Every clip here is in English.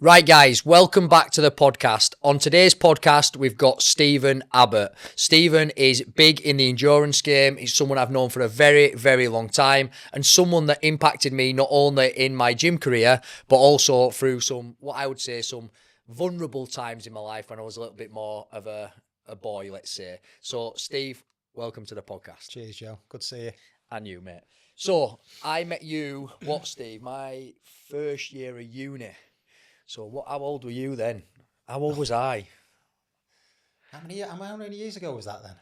Right, guys, welcome back to the podcast. On today's podcast, we've got Steve Abbott. Stephen is big in the endurance game. He's someone I've known for a very, very long time and someone that impacted me not only in my gym career, but also through some vulnerable times in my life when I was a little bit more of a boy, let's say. So, Steve, welcome to the podcast. Cheers, Joe. Good to see you. And you, mate. So, I met you, Steve? My first year of uni. So how old were you then? How old was I? How many years ago was that then?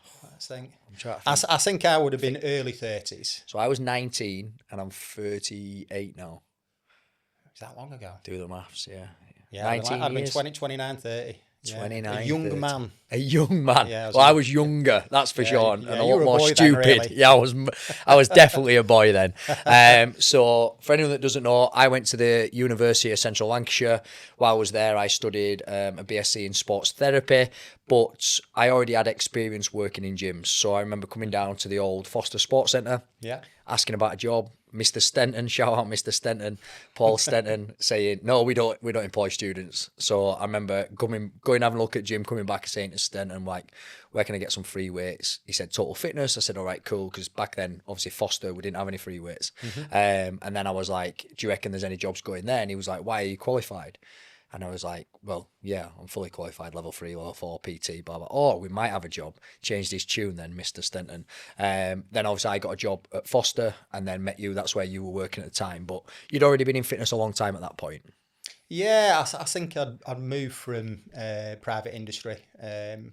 I think I would have been early 30s. So I was 19 and I'm 38 now. Is that long ago? Do the maths, yeah. Yeah, I'd have been 29, 30. Yeah. 29, a young 30. man. A young man. Yeah, I was younger, that's for sure, and a lot more stupid. Then, really. Yeah, I was definitely a boy then. So for anyone that doesn't know, I went to the University of Central Lancashire. While I was there, I studied a BSc in sports therapy, but I already had experience working in gyms. So I remember coming down to the old Foster Sports Centre, asking about a job. Mr. Stenton, shout out Mr. Stenton, Paul Stenton, saying, no, we don't employ students. So I remember going having a look at gym, coming back and saying to Stenton, like, where can I get some free weights? He said, Total Fitness. I said, all right, cool. Because back then, obviously, Foster, we didn't have any free weights. And then I was like, do you reckon there's any jobs going there? And he was like, why are you qualified? And I was like, well, yeah, I'm fully qualified, level 3, level 4, PT, blah, blah. Oh, we might have a job. Changed his tune then, Mr. Stenton. Then obviously I got a job at Foster and then met you. That's where you were working at the time. But you'd already been in fitness a long time at that point. Yeah, I think I'd moved from private industry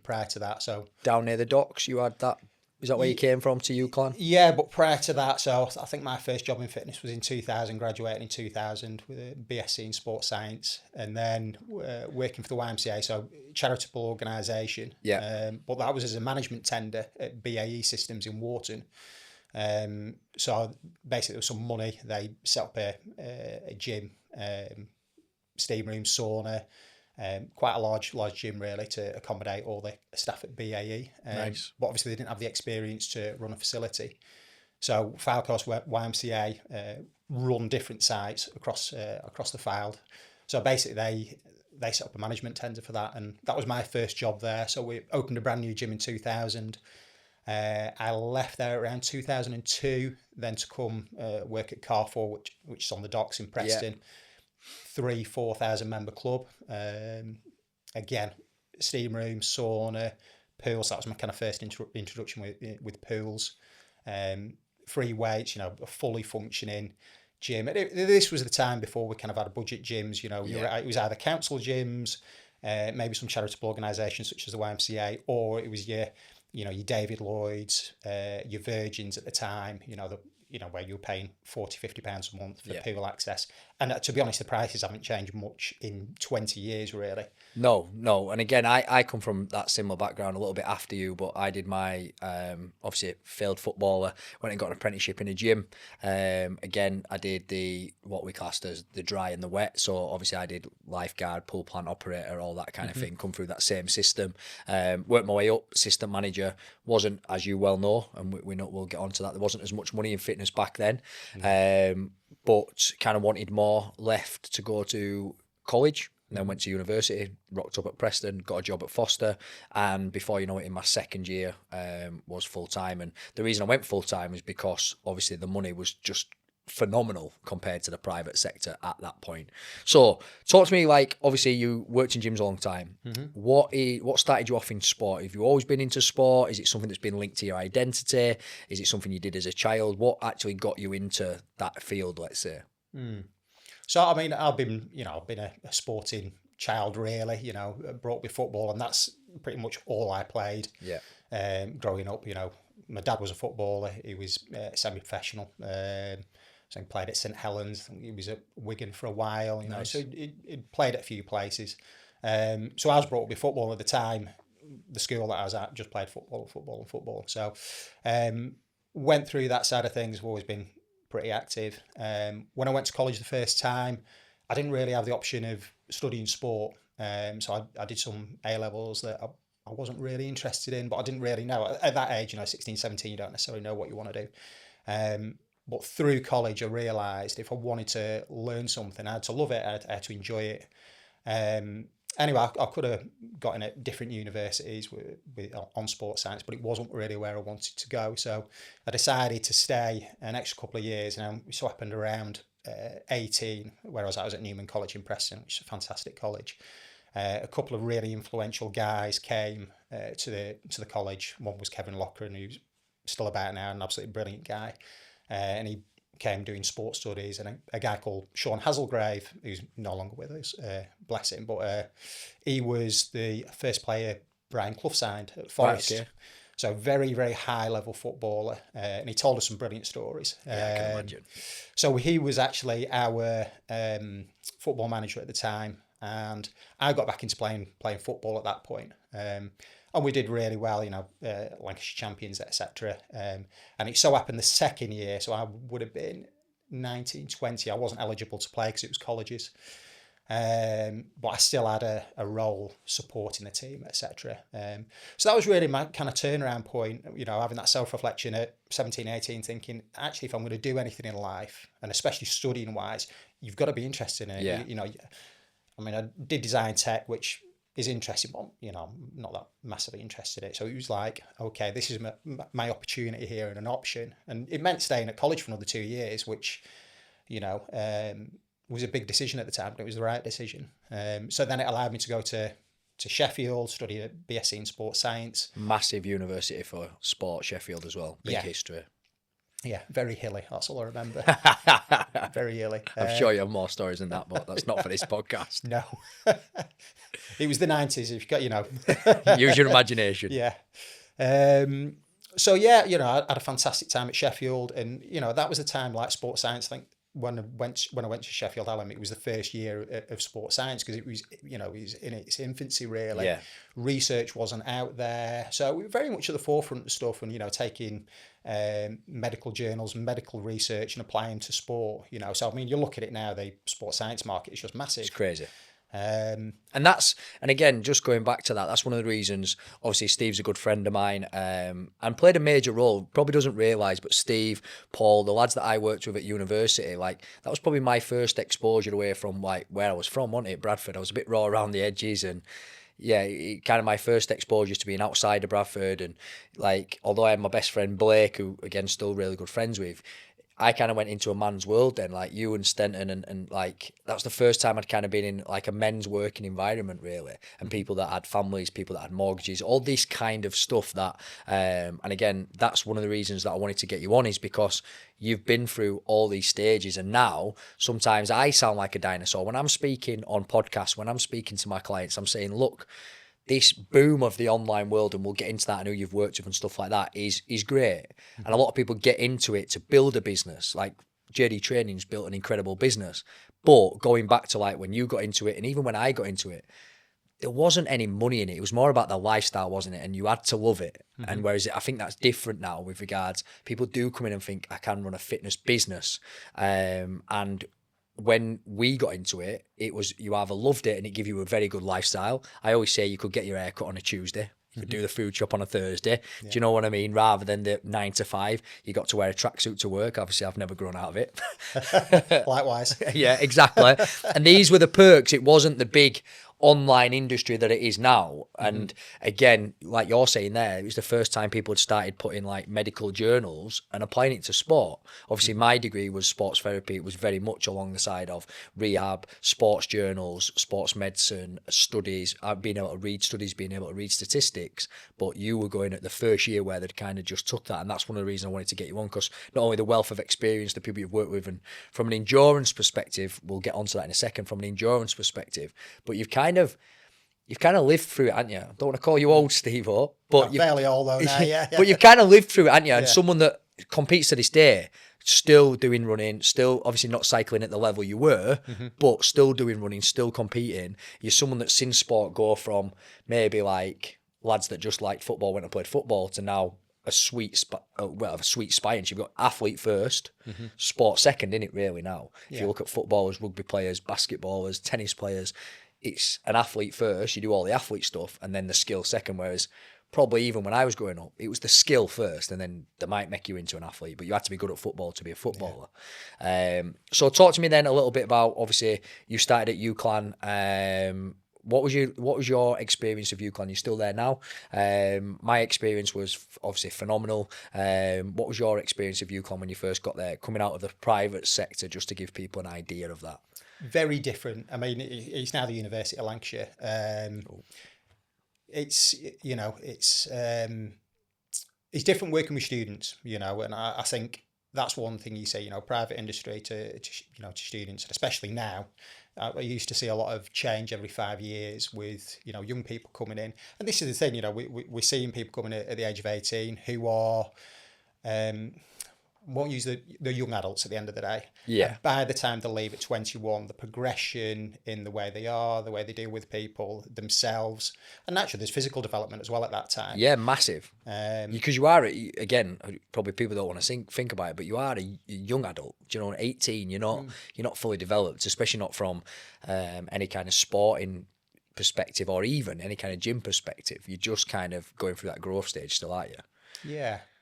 prior to that. So down near the docks, you had that. Is that where you came from to UCLan? Yeah, but prior to that, so I think my first job in fitness was in 2000, graduating in 2000 with a BSc in sports science, and then working for the YMCA, so charitable organisation. Yeah. But that was as a management tender at BAE Systems in Wharton. So basically there was some money. They set up a gym, steam room, sauna, quite a large gym really to accommodate all the staff at BAE. Nice. But obviously they didn't have the experience to run a facility. So Fylde Coast YMCA run different sites across the Fylde. So basically they set up a management tender for that, and that was my first job there. So we opened a brand new gym in 2000. I left there around 2002, then to come work at Carrefour, which is on the docks in Preston. Yeah. 3,000-4,000 member club. Again, steam room, sauna, pools. That was my kind of first introduction with pools. Free weights, a fully functioning gym. This was the time before we kind of had budget gyms. It was either council gyms, maybe some charitable organisations such as the YMCA, or it was your David Lloyd's, your Virgins at the time. Where you were paying £40-50 a month for pool access. And to be honest, the prices haven't changed much in 20 years, really. No. And again, I come from that similar background a little bit after you, but I did my, obviously, failed footballer, went and got an apprenticeship in a gym. Again, I did what we classed as the dry and the wet. So obviously I did lifeguard, pool plant operator, all that kind of thing, come through that same system. Worked my way up, assistant manager. Wasn't, as you well know, and we'll get on to that, there wasn't as much money in fitness back then. But kind of wanted more, left to go to college, and then went to university, rocked up at Preston, got a job at Foster, and before you know it, in my second year was full-time. And the reason I went full-time is because obviously the money was just phenomenal compared to the private sector at that point. So talk to me, like, obviously you worked in gyms a long time. What started you off in sport? Have you always been into sport? Is it something that's been linked to your identity? Is it something you did as a child? What actually got you into that field, let's say? So I mean, I've been a sporting child, really. Brought up with football, and that's pretty much all I played. Growing up, my dad was a footballer. He was semi-professional. So he played at St Helens. He was at Wigan for a while. Nice. So he played at a few places. So I was brought up with football at the time. The school that I was at just played football. So went through that side of things. I've always been pretty active. When I went to college the first time, I didn't really have the option of studying sport. So I did some A-levels that I wasn't really interested in, but I didn't really know. At that age, 16, 17, you don't necessarily know what you want to do. But through college, I realised if I wanted to learn something, I had to love it, I had to enjoy it. Anyway, I could have got in at different universities on sports science, but it wasn't really where I wanted to go. So I decided to stay an extra couple of years, and it so happened around 18, whereas I was at Newman College in Preston, which is a fantastic college. A couple of really influential guys came to the college. One was Kevin Lochran, who's still about now, an absolutely brilliant guy, and he came doing sports studies, and a guy called Sean Hazelgrave, who's no longer with us, bless him, but he was the first player Brian Clough signed at Forest. Right, okay. So very, very high level footballer, and he told us some brilliant stories. Yeah, I can imagine. So he was actually our football manager at the time, and I got back into playing football at that point. And we did really well, Lancashire champions, etc. And it so happened the second year, so I would have been 19, 20. I wasn't eligible to play because it was colleges. But I still had a role supporting the team, etc. So that was really my kind of turnaround point, having that self-reflection at 17, 18, thinking, actually, if I'm going to do anything in life, and especially studying-wise, you've got to be interested in it. Yeah. I did design tech, which is interesting, but I'm not that massively interested in it. So it was like, okay, this is my opportunity here and an option. And it meant staying at college for another 2 years, which, was a big decision at the time, but it was the right decision. So then it allowed me to go to Sheffield, study at BSc in sports science. Massive university for sport, Sheffield as well. Big history. Yeah, very hilly. That's all I remember. Very hilly. I'm sure you have more stories than that, but that's not for this podcast. No. It was the 90s, if you got, Use your imagination. Yeah. So, I had a fantastic time at Sheffield, and, that was the time, like sports science, I think, when I went to Sheffield Hallam, it was the first year of sports science, because it was, it was in its infancy, really. Yeah. Research wasn't out there. So we were very much at the forefront of stuff, and, taking medical journals and medical research and applying to sport, So, you look at it now, the sports science market is just massive. It's crazy. And again, just going back to that's one of the reasons. Obviously, Steve's a good friend of mine, and played a major role. Probably doesn't realise, but Steve, Paul, the lads that I worked with at university, that was probably my first exposure away from where I was from, wasn't it? Bradford. I was a bit raw around the edges, and kind of my first exposure to being outside of Bradford. And although I had my best friend Blake, who again still really good friends with, I kind of went into a man's world then, like you and Stenton, and that was the first time I'd kind of been in a men's working environment, really, and people that had families, people that had mortgages, all this kind of stuff that, and again, that's one of the reasons that I wanted to get you on, is because you've been through all these stages, and now sometimes I sound like a dinosaur. When I'm speaking on podcasts, when I'm speaking to my clients, I'm saying, look, this boom of the online world, and we'll get into that, I know you've worked with and stuff like that, is great. Mm-hmm. And a lot of people get into it to build a business. Like JD Training's built an incredible business. But going back to when you got into it, and even when I got into it, there wasn't any money in it. It was more about the lifestyle, wasn't it? And you had to love it. Mm-hmm. And whereas I think that's different now with regards, people do come in and think, I can run a fitness business. And when we got into it, it was, you either loved it and it gave you a very good lifestyle. I always say you could get your hair cut on a Tuesday. You could do the food shop on a Thursday. Yeah. Do you know what I mean? Rather than the 9 to 5, you got to wear a tracksuit to work. Obviously, I've never grown out of it. Likewise. Yeah, exactly. And these were the perks. It wasn't the big online industry that it is now. And again, like you're saying there, it was the first time people had started putting medical journals and applying it to sport. Obviously, my degree was sports therapy. It was very much along the side of rehab, sports journals, sports medicine, studies, being able to read studies, being able to read statistics. But you were going at the first year where they'd kind of just took that. And that's one of the reasons I wanted to get you on, because not only the wealth of experience, the people you've worked with, and from an endurance perspective, we'll get onto that in a second, from an endurance perspective, but you've kind of lived through it, haven't you? I don't want to call you old, Steve-O, but you're fairly old though now, yeah. But you've kind of lived through it, haven't you? And someone that competes to this day, still doing running, still obviously not cycling at the level you were, but still doing running, still competing. You're someone that's seen sport go from maybe lads that just liked football, went and played football, to now a sweet science. You've got athlete first, sport second, isn't it really now? If you look at footballers, rugby players, basketballers, tennis players, it's an athlete first, you do all the athlete stuff, and then the skill second, whereas probably even when I was growing up, it was the skill first, and then they might make you into an athlete, but you had to be good at football to be a footballer. So talk to me then a little bit about, obviously you started at UCLan. What was your experience of UCLan? You're still there now. My experience was obviously phenomenal. What was your experience of UCLan when you first got there, coming out of the private sector, just to give people an idea of that? Very different. I mean, it's now the University of Lancashire. It's different working with students, and I think that's one thing you say, private industry to students, and especially now. I used to see a lot of change every 5 years with, young people coming in. And this is the thing, we're seeing people coming in at the age of 18 who are, won't use the young adults at the end of the day. Yeah. And by the time they leave at 21, the progression in the way they are, the way they deal with people, themselves, and naturally there's physical development as well at that time. Yeah, massive. Because you are, again, probably people don't want to think about it, but you are a young adult. 18, you're not fully developed, especially not from any kind of sporting perspective or even any kind of gym perspective. You're just kind of going through that growth stage still, aren't you?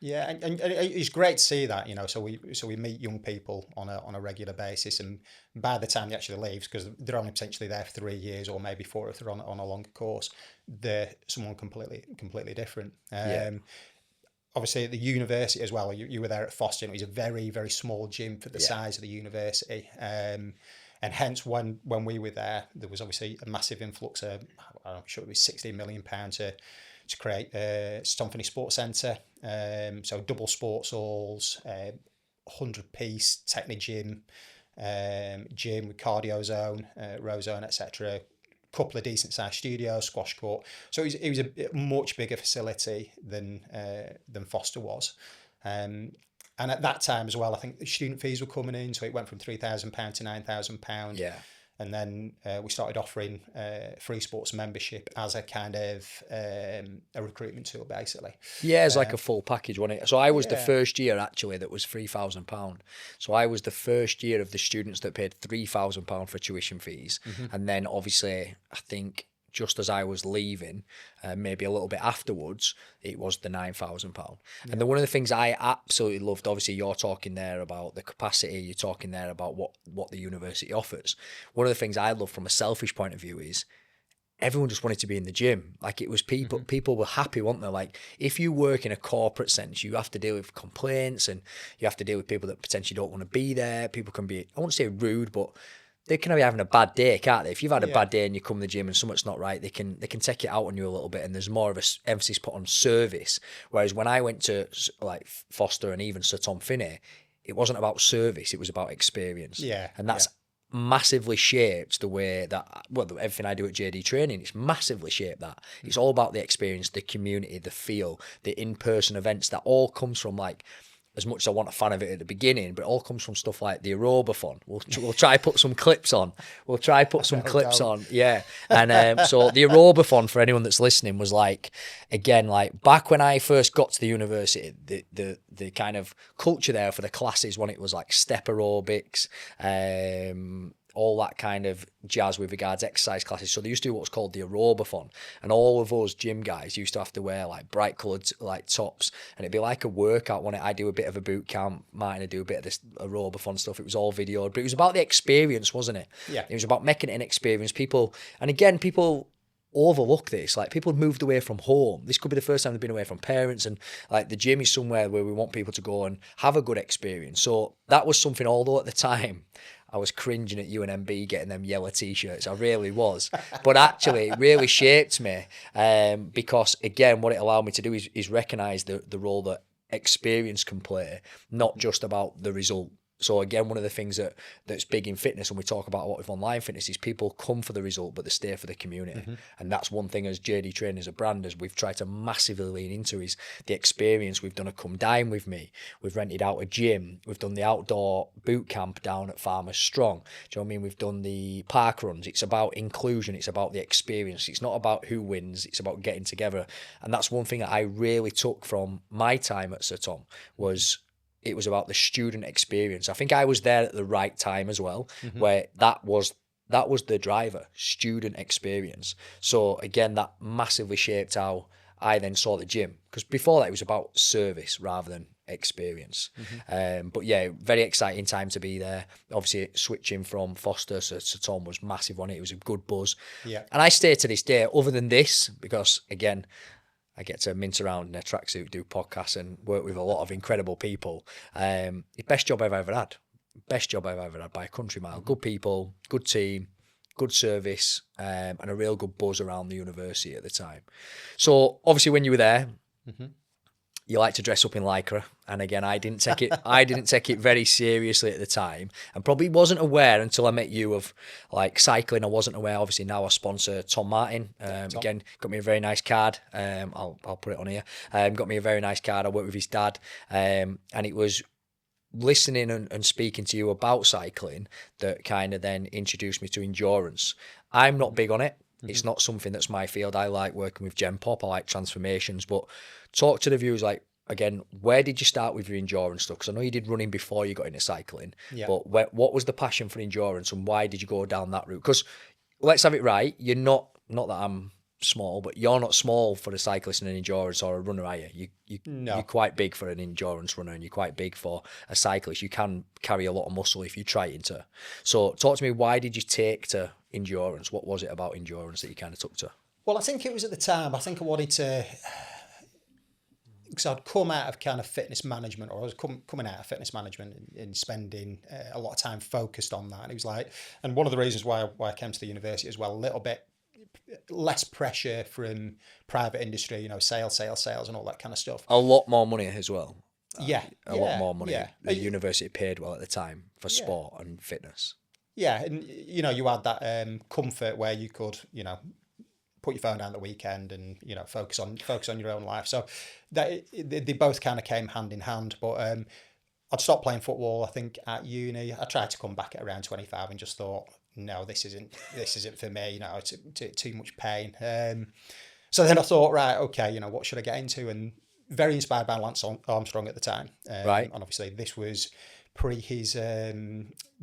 Yeah, and it's great to see that, So we meet young people on a regular basis, and by the time they actually leave, because they're only potentially there for 3 years or maybe 4 if they're on a longer course, they're someone completely different. Obviously at the university as well, you were there at Foster, and it was a very, very small gym for the size of the university. And hence when we were there was obviously a massive influx of, I'm sure it was £16 million to create Stomphony Sports Centre. So double sports halls, 100-piece Techni gym, gym with cardio zone, row zone, etc. Couple of decent sized studios, squash court. So it was a much bigger facility than Foster was. And at that time as well, I think the student fees were coming in, so it went from £3,000 to £9,000. Yeah. And then we started offering free sports membership as a kind of a recruitment tool, basically. Yeah, it's like a full package, wasn't it? So I was the first year, actually, that was £3,000. So I was the first year of the students that paid £3,000 for tuition fees. Mm-hmm. And then, obviously, I think just as I was leaving, maybe a little bit afterwards, it was the £9,000. Yeah. And then one of the things I absolutely loved, obviously you're talking there about the capacity, you're talking there about what the university offers. One of the things I love from a selfish point of view is everyone just wanted to be in the gym. Like, it was people were happy, weren't they? Like, if you work in a corporate sense, you have to deal with complaints and you have to deal with people that potentially don't want to be there. People can be, I won't say rude, but they can be having a bad day, can't they? If you've had a bad day and you come to the gym and something's not right, they can take it out on you a little bit, and there's more of a emphasis put on service. Whereas when I went to like Foster and even Sir Tom Finney, it wasn't about service, it was about experience. Yeah. And that's massively shaped the way that, well, everything I do at JD Training, it's massively shaped that. It's all about the experience, the community, the feel, the in-person events. That all comes from, like, as much as I want a fan of it at the beginning, but it all comes from stuff like the aerobathon. We'll try put some clips on. Yeah. And so the aerobathon, for anyone that's listening, was like, again, like back when I first got to the university, the kind of culture there for the classes, when it was like step aerobics, all that kind of jazz with regards to exercise classes. So they used to do what's called the aerobathon, and all of us gym guys used to have to wear like bright coloured like tops, and it'd be like a workout. When I do a bit of a boot camp, Martin would do a bit of this aerobathon stuff. It was all videoed, but it was about the experience, wasn't it? Yeah. It was about making it an experience. People overlook this. Like, people had moved away from home. This could be the first time they've been away from parents, and like the gym is somewhere where we want people to go and have a good experience. So that was something, although at the time I was cringing at UNMB getting them yellow t-shirts. I really was. But actually, it really shaped me, because, again, what it allowed me to do is recognise the role that experience can play, not just about the result. So again, one of the things that's big in fitness, when we talk about a lot of online fitness, is people come for the result, but they stay for the community. Mm-hmm. And that's one thing as JD Training, as a brand, as we've tried to massively lean into, is the experience. We've done a come dine with me. We've rented out a gym. We've done the outdoor boot camp down at Farmers Strong. Do you know what I mean? We've done the park runs. It's about inclusion. It's about the experience. It's not about who wins. It's about getting together. And that's one thing that I really took from my time at Sir Tom, was it was about the student experience. I think I was there at the right time as well, mm-hmm. where that was the driver, student experience. So again, that massively shaped how I then saw the gym, because before that it was about service rather than experience. But yeah, very exciting time to be there. Obviously switching from Foster to Tom was massive on it. It was a good buzz. Yeah. And I stay to this day, other than this, because again, I get to mint around in a tracksuit, do podcasts and work with a lot of incredible people. The best job I've ever had. Best job I've ever had by a country mile. Good people, good team, good service, and a real good buzz around the university at the time. So obviously when you were there, you like to dress up in lycra, and again, I didn't take it very seriously at the time, and probably wasn't aware until I met you of like cycling. I wasn't aware. Obviously now I sponsor Tom Martin. Tom. Again, got me a very nice card. I'll put it on here. Got me a very nice card. I worked with his dad, and it was listening and speaking to you about cycling that kind of then introduced me to endurance. I'm not big on it. It's not something that's my field. I like working with Gen Pop. I like transformations. But talk to the viewers, like, again, where did you start with your endurance stuff? Because I know you did running before you got into cycling. Yeah. But what was the passion for endurance, and why did you go down that route? Because let's have it right. You're not that I'm small, but you're not small for a cyclist and an endurance or a runner, are you? No. You're quite big for an endurance runner, and you're quite big for a cyclist. You can carry a lot of muscle if you try to. So talk to me, why did you take to endurance? What was it about endurance that you kind of took to? Well, I think it was at the time, I think I wanted to, because I'd come out of kind of fitness management, or I was coming out of fitness management and spending a lot of time focused on that. And it was like, and one of the reasons why I came to the university as well, a little bit less pressure from private industry, you know, sales and all that kind of stuff. A lot more money as well. A lot more money. Yeah. The university paid well at the time for sport and fitness. Yeah, and you know, you had that comfort where you could, you know, put your phone down the weekend and, you know, focus on your own life. So they both kind of came hand in hand. But I'd stopped playing football, I think, at uni. I tried to come back at around 25 and just thought, no, this isn't for me. You know, it's too much pain. So then I thought, right, okay, you know, what should I get into? And very inspired by Lance Armstrong at the time. Right. And obviously this was pre his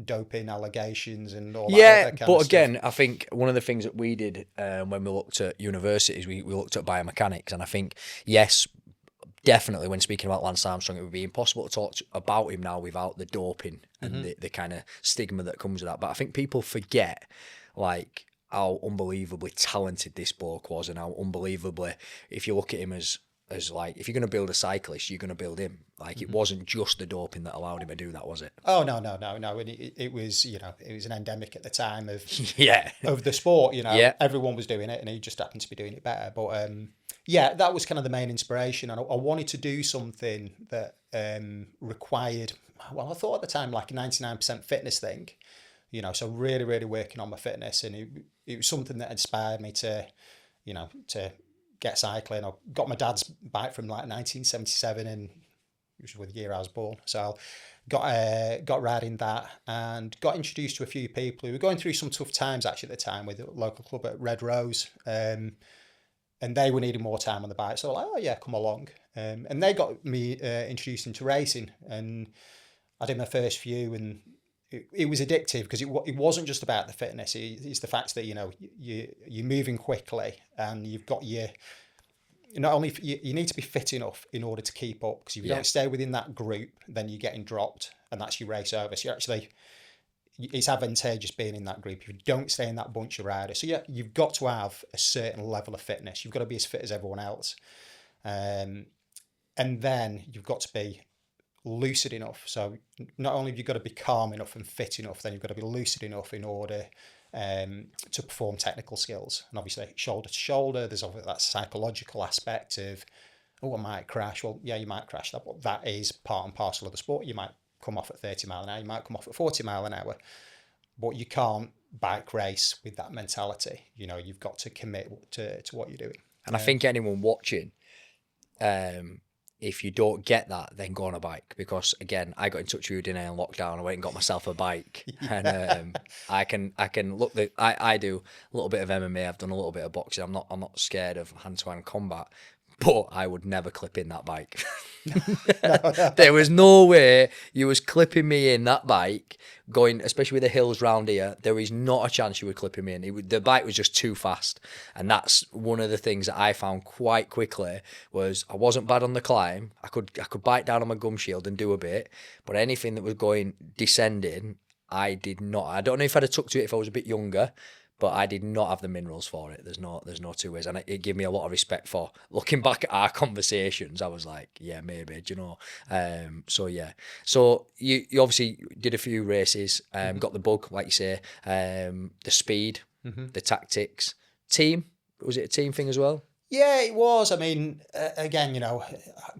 doping allegations and all that. Yeah, kind but of again, I think one of the things that we did when we looked at universities, we looked at biomechanics, and I think, yes, definitely when speaking about Lance Armstrong, it would be impossible to talk about him now without the doping and the kind of stigma that comes with that. But I think people forget, like, how unbelievably talented this bloke was, and how unbelievably, if you look at him as like, if you're going to build a cyclist, you're going to build him. Like, it wasn't just the doping that allowed him to do that, was it? Oh, no. And it was, you know, it was an endemic at the time of of the sport, you know. Yeah. Everyone was doing it and he just happened to be doing it better. But yeah, that was kind of the main inspiration. And I wanted to do something that required, well, I thought at the time like a 99% fitness thing, you know, so really, really working on my fitness. And it was something that inspired me to, you know, to get cycling. I got my dad's bike from like 1977, and which was the year I was born. So got riding that and got introduced to a few people who were going through some tough times actually at the time with a local club at Red Rose. And they were needing more time on the bike. So I was like, oh yeah, come along. And they got me introduced into racing, and I did my first few, and it was addictive because it wasn't just about the fitness. It's the fact that, you know, you're moving quickly and you've got not only you need to be fit enough in order to keep up, because if you don't stay within that group, then you're getting dropped and that's your race over. So it's advantageous being in that group. If you don't stay in that bunch of riders, so yeah, you've got to have a certain level of fitness. You've got to be as fit as everyone else, and then you've got to be lucid enough. So not only have you got to be calm enough and fit enough, then you've got to be lucid enough in order to perform technical skills. And obviously shoulder to shoulder, there's obviously that psychological aspect of, oh, I might crash. Well, yeah, you might crash that, but that is part and parcel of the sport. You might come off at 30 mile an hour, you might come off at 40 mile an hour, but you can't bike race with that mentality. You know, you've got to commit to what you're doing. And I think anyone watching, if you don't get that, then go on a bike. Because again, I got in touch with you in lockdown. I went and got myself a bike, and I can look. I do a little bit of MMA. I've done a little bit of boxing. I'm not scared of hand-to-hand combat. but I would never clip in that bike. There was no way you was clipping me in that bike going, especially with the hills round here. There is not a chance you would clip me in. The bike was just too fast, and that's one of the things that I found quite quickly was I wasn't bad on the climb. I could bite down on my gum shield and do a bit, but anything that was going descending, I did not. I don't know if I'd have took to it if I was a bit younger, but I did not have the minerals for it. There's no two ways, and it gave me a lot of respect for looking back at our conversations. I was like, yeah, maybe, do you know? So yeah, so you obviously did a few races, got the bug, like you say, the speed, the tactics, team. Was it a team thing as well? Yeah, it was. I mean, again, I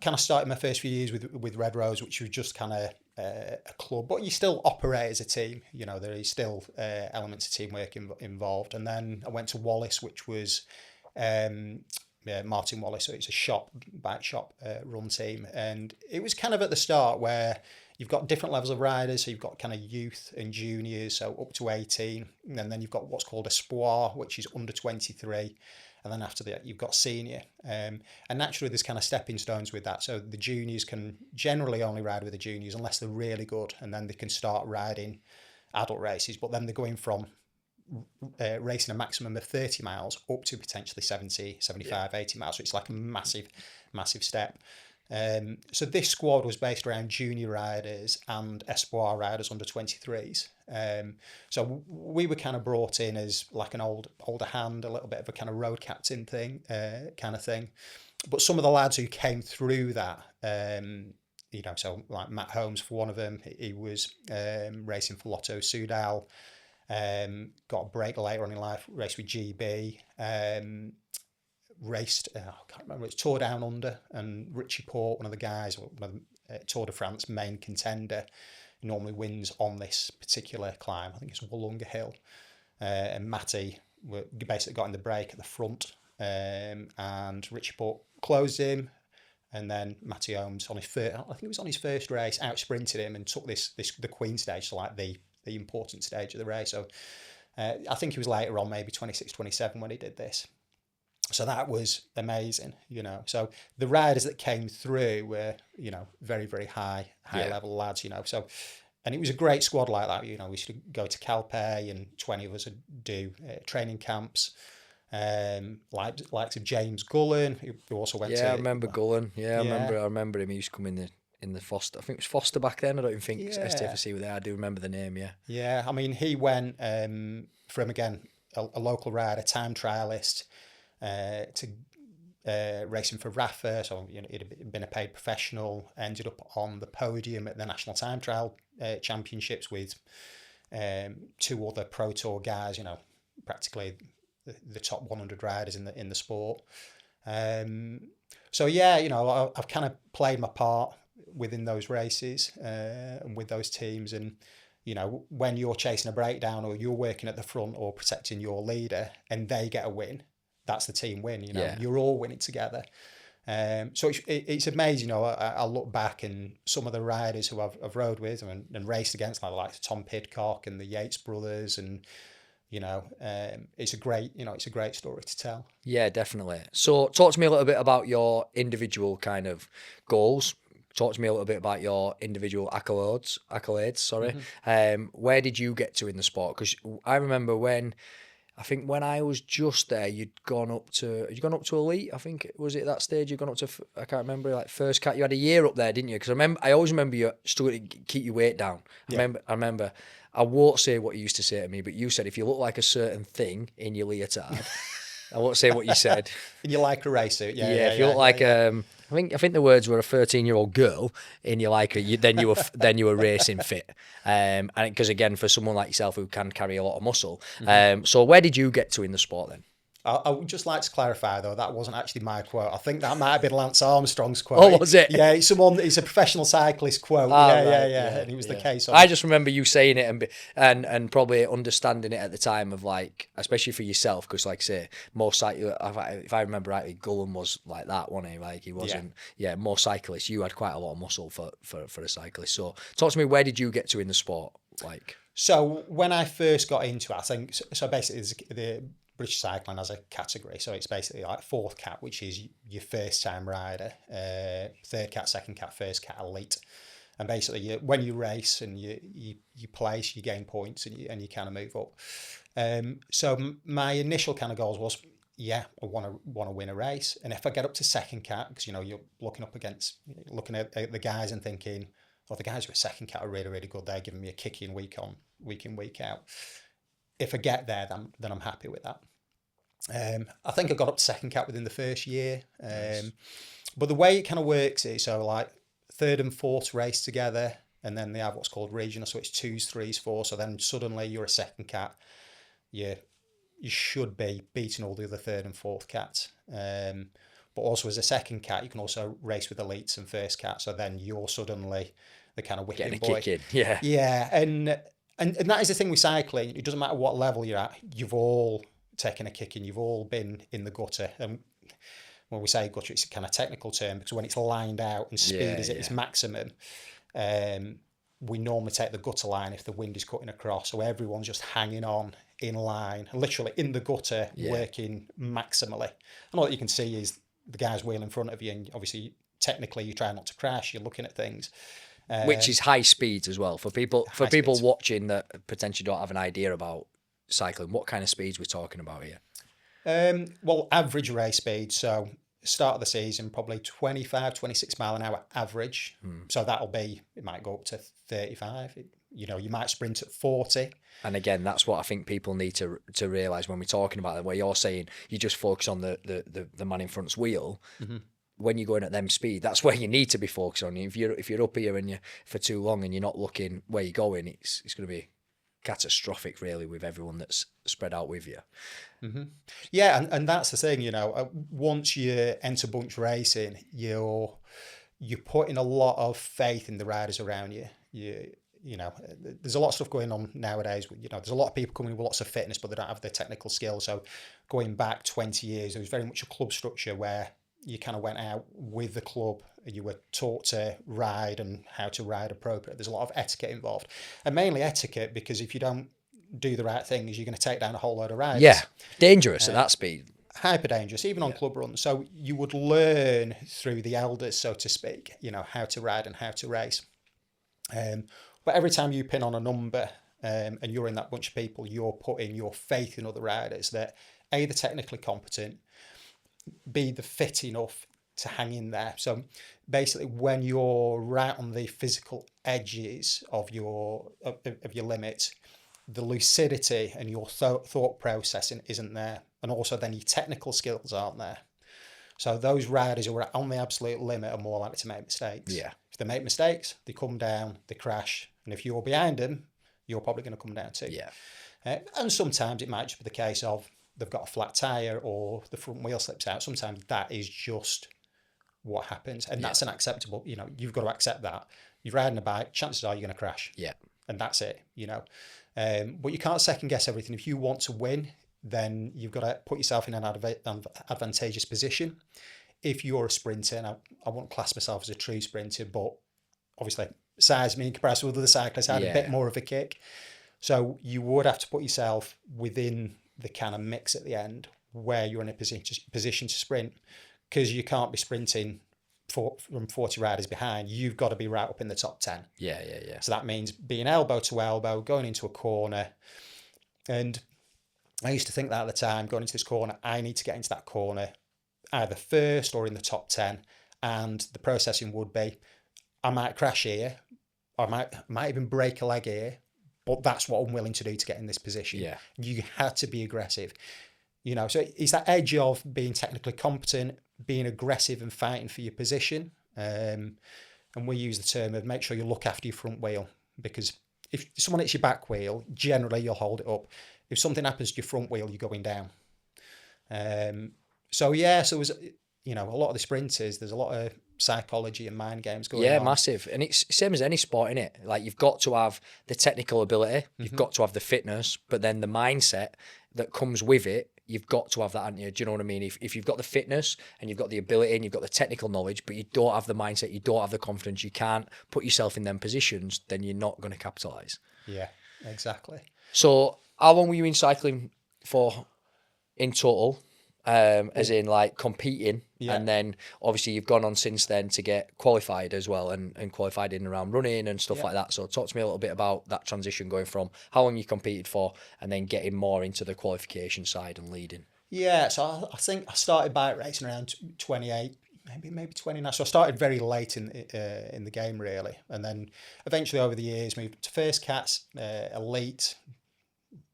kind of started my first few years with Red Rose, which was just kind of a club, but you still operate as a team. There is still elements of teamwork involved. And then I went to Wallace, which was Martin Wallace, so it's a bike shop run team. And it was kind of at the start where you've got different levels of riders. So you've got kind of youth and juniors, so up to 18. And then you've got what's called Espoir, which is under 23. And then after that, you've got senior. And naturally, there's kind of stepping stones with that. So the juniors can generally only ride with the juniors unless they're really good. And then they can start riding adult races. But then they're going from racing a maximum of 30 miles up to potentially 70, 75, 80 miles. So it's like a massive, massive step. So this squad was based around junior riders and Espoir riders under 23s. So we were kind of brought in as like an older hand, a little bit of a kind of road captain thing, kind of thing. But some of the lads who came through that, so like Matt Holmes for one of them, he was racing for Lotto Soudal, got a break later on in life, raced with GB, raced, I can't remember, it's Tour Down Under, and Richie Port, one of the guys, one of the Tour de France main contender, normally wins on this particular climb. I think it's Wollonga Hill. And Matty basically got in the break at the front, and Richie Port closed him, and then Matty Holmes I think it was on his first race, out sprinted him and took the Queen stage, so like the important stage of the race. So I think he was later on, maybe 26, 27 when he did this. So that was amazing, So the riders that came through were, very, very high level lads, So, and it was a great squad like that, we used to go to Calpe and 20 of us would do training camps, likes of James Gullen, who also went to... Yeah, I remember Gullen. Yeah, I remember him. He used to come in the Foster. I think it was Foster back then. I don't even think STFC were there. I do remember the name, yeah. Yeah, I mean, he went from, again, a local rider, time trialist, to racing for Rafa, so he'd been a paid professional, ended up on the podium at the National Time Trial Championships with two other Pro Tour guys, practically the top 100 riders in the sport. So yeah, I've kind of played my part within those races and with those teams, and when you're chasing a breakdown or you're working at the front or protecting your leader and they get a win, that's the team win. You're all winning together. So it's amazing. I look back and some of the riders who I've rode with and raced against, like Tom Pidcock and the Yates brothers, and it's a great story to tell. Yeah, definitely. So talk to me a little bit about your individual kind of goals. Talk to me a little bit about your individual accolades. Sorry. Mm-hmm. Where did you get to in the sport? Because I remember when I was just there, you'd gone up to elite. I think was it that stage you'd gone up to, I can't remember, like first cat. You had a year up there, didn't you? Because I always remember you struggling to keep your weight down. Yeah. I remember. I won't say what you used to say to me, but you said if you look like a certain thing in your leotard, I won't say what you said. And you like a racer, yeah. If you look like I think the words were a 13-year-old girl in your Leica, then you were racing fit. And because again, for someone like yourself who can carry a lot of muscle, so where did you get to in the sport then? I would just like to clarify, though, that wasn't actually my quote. I think that might have been Lance Armstrong's quote. Oh, was it? Yeah, it's a professional cyclist quote. Yeah. And it was the case of I just remember you saying it and probably understanding it at the time of, like, especially for yourself, because, like I say, most if I remember rightly, Gullen was like that, wasn't he? Like, he wasn't, more cyclists. You had quite a lot of muscle for a cyclist. So talk to me, where did you get to in the sport? Like... So when I first got into it, I think, so basically British cycling as a category. So it's basically like fourth cat, which is your first time rider, third cat, second cat, first cat, elite. And basically, when you race and you place, you gain points and you kind of move up. So my initial kind of goals was, I want to win a race, and if I get up to second cat, because you're looking at the guys and thinking, oh, the guys who are second cat are really, really good. They're giving me a kick in, week in, week out. If I get there, then I'm happy with that. I think I got up to second cat within the first year. Nice. But the way it kind of works is, so like third and fourth race together, and then they have what's called regional, so it's 2s, 3s, 4s. So then suddenly you're a second cat. You should be beating all the other third and fourth cats. But also as a second cat, you can also race with elites and first cat. So then you're suddenly the kind of whipping boy. Kick in. Yeah. Yeah, and that is the thing with cycling. It doesn't matter what level you're at. You've all taken a kick in. You've all been in the gutter. And when we say gutter, it's a kind of technical term, because when it's lined out and speed is at its maximum, we normally take the gutter line if the wind is cutting across. So everyone's just hanging on in line, literally in the gutter, working maximally. And all that you can see is the guys wheel in front of you, and obviously technically you try not to crash. You're looking at things. Which is high speeds as well. For people watching that potentially don't have an idea about cycling, what kind of speeds we're talking about here? Well, average race speed. So start of the season, probably 25, 26 mile an hour average. So it might go up to 35. You might sprint at 40. And again, that's what I think people need to realise when we're talking about it, where you're saying you just focus on the man in front's wheel. Mm-hmm. When you're going at them speed, that's where you need to be focused on. If you're up here and you're for too long and you're not looking where you're going, it's going to be catastrophic, really, with everyone that's spread out with you. Mm-hmm. Yeah, and that's the thing, once you enter bunch racing, you're putting a lot of faith in the riders around you. There's a lot of stuff going on nowadays. There's a lot of people coming with lots of fitness, but they don't have the technical skills. So going back 20 years, there was very much a club structure where you kind of went out with the club and you were taught to ride and how to ride appropriately. There's a lot of etiquette involved, and mainly etiquette, because if you don't do the right things, you're going to take down a whole load of riders. Yeah, dangerous at that speed. Hyper dangerous, even on club runs. So you would learn through the elders, so to speak, how to ride and how to race. But every time you pin on a number and you're in that bunch of people, you're putting your faith in other riders that A, they're technically competent, B, they're fit enough to hang in there. So basically, when you're right on the physical edges of your limit, the lucidity and your thought processing isn't there, and also then your technical skills aren't there. So those riders who are on the absolute limit are more likely to make mistakes. Yeah. If they make mistakes, they come down, they crash, and if you're behind them, you're probably going to come down too. Yeah. And sometimes it might just be the case of they've got a flat tire or the front wheel slips out. Sometimes that is just what happens, and that's unacceptable. You've got to accept that. You're riding a bike, chances are you're going to crash. Yeah. And that's it. But you can't second guess everything. If you want to win, then you've got to put yourself in an advantageous position. If you're a sprinter, and I won't class myself as a true sprinter, but obviously size me in comparison with other cyclists, I had a bit more of a kick. So you would have to put yourself within the kind of mix at the end where you're in a position to sprint, because you can't be sprinting from 40 riders behind. You've got to be right up in the top 10. Yeah. So that means being elbow to elbow, going into a corner. And I used to think that at the time, going into this corner, I need to get into that corner either first or in the top 10. And the processing would be, I might crash here, I might even break a leg here, but that's what I'm willing to do to get in this position. Yeah. You had to be aggressive. So it's that edge of being technically competent, being aggressive and fighting for your position. And we use the term of make sure you look after your front wheel, because if someone hits your back wheel, generally you'll hold it up. If something happens to your front wheel, you're going down. So it was, a lot of the sprinters, there's a lot of psychology and mind games going on. Yeah, massive. And it's same as any sport, innit? Like, you've got to have the technical ability, you've got to have the fitness, but then the mindset that comes with it, you've got to have that, haven't you? Do you know what I mean? If you've got the fitness and you've got the ability and you've got the technical knowledge, but you don't have the mindset, you don't have the confidence, you can't put yourself in them positions, then you're not going to capitalise. Yeah, exactly. So how long were you in cycling for? in total, as in like competing, Yeah. and then obviously you've gone on since then to get qualified as well, and qualified in and around running and stuff like that. So talk to me a little bit about that transition going from how long you competed for and then getting more into the qualification side and leading. Yeah, so I think I started bike racing around 28, maybe 29. So I started very late in the game really, and then eventually over the years moved to first cats, elite,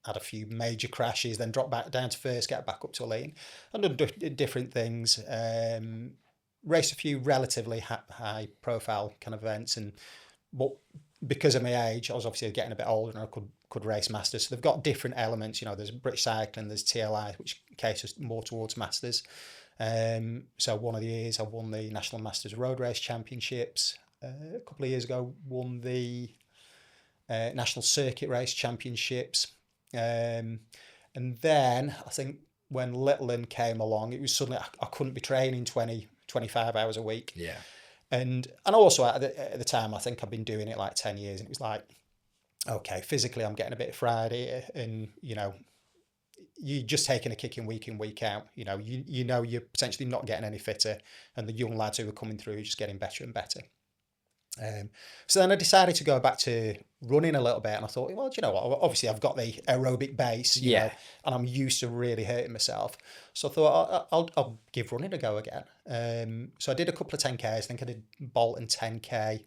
had a few major crashes, then dropped back down to first, get back up to elite, and done different things. Raced a few relatively high profile kind of events, but because of my age, I was obviously getting a bit older and I could race masters. So they've got different elements. There's British cycling, there's TLI, which caters more towards masters. So one of the years I won the National Masters Road Race Championships. A couple of years ago, won the National Circuit Race Championships. And then I think when Littleton came along, it was suddenly I couldn't be training 25 hours a week. Yeah. And also at the time, I think I've been doing it like 10 years, and it was like, okay, physically I'm getting a bit fried here, and you're just taking a kick in, week out. You're potentially not getting any fitter, and the young lads who are coming through are just getting better and better. So then I decided to go back to running a little bit, and I thought, well, do you know what? Obviously, I've got the aerobic base, you know, and I'm used to really hurting myself. So I thought I'll give running a go again. So I did a couple of 10Ks. I think I did Bolton 10K,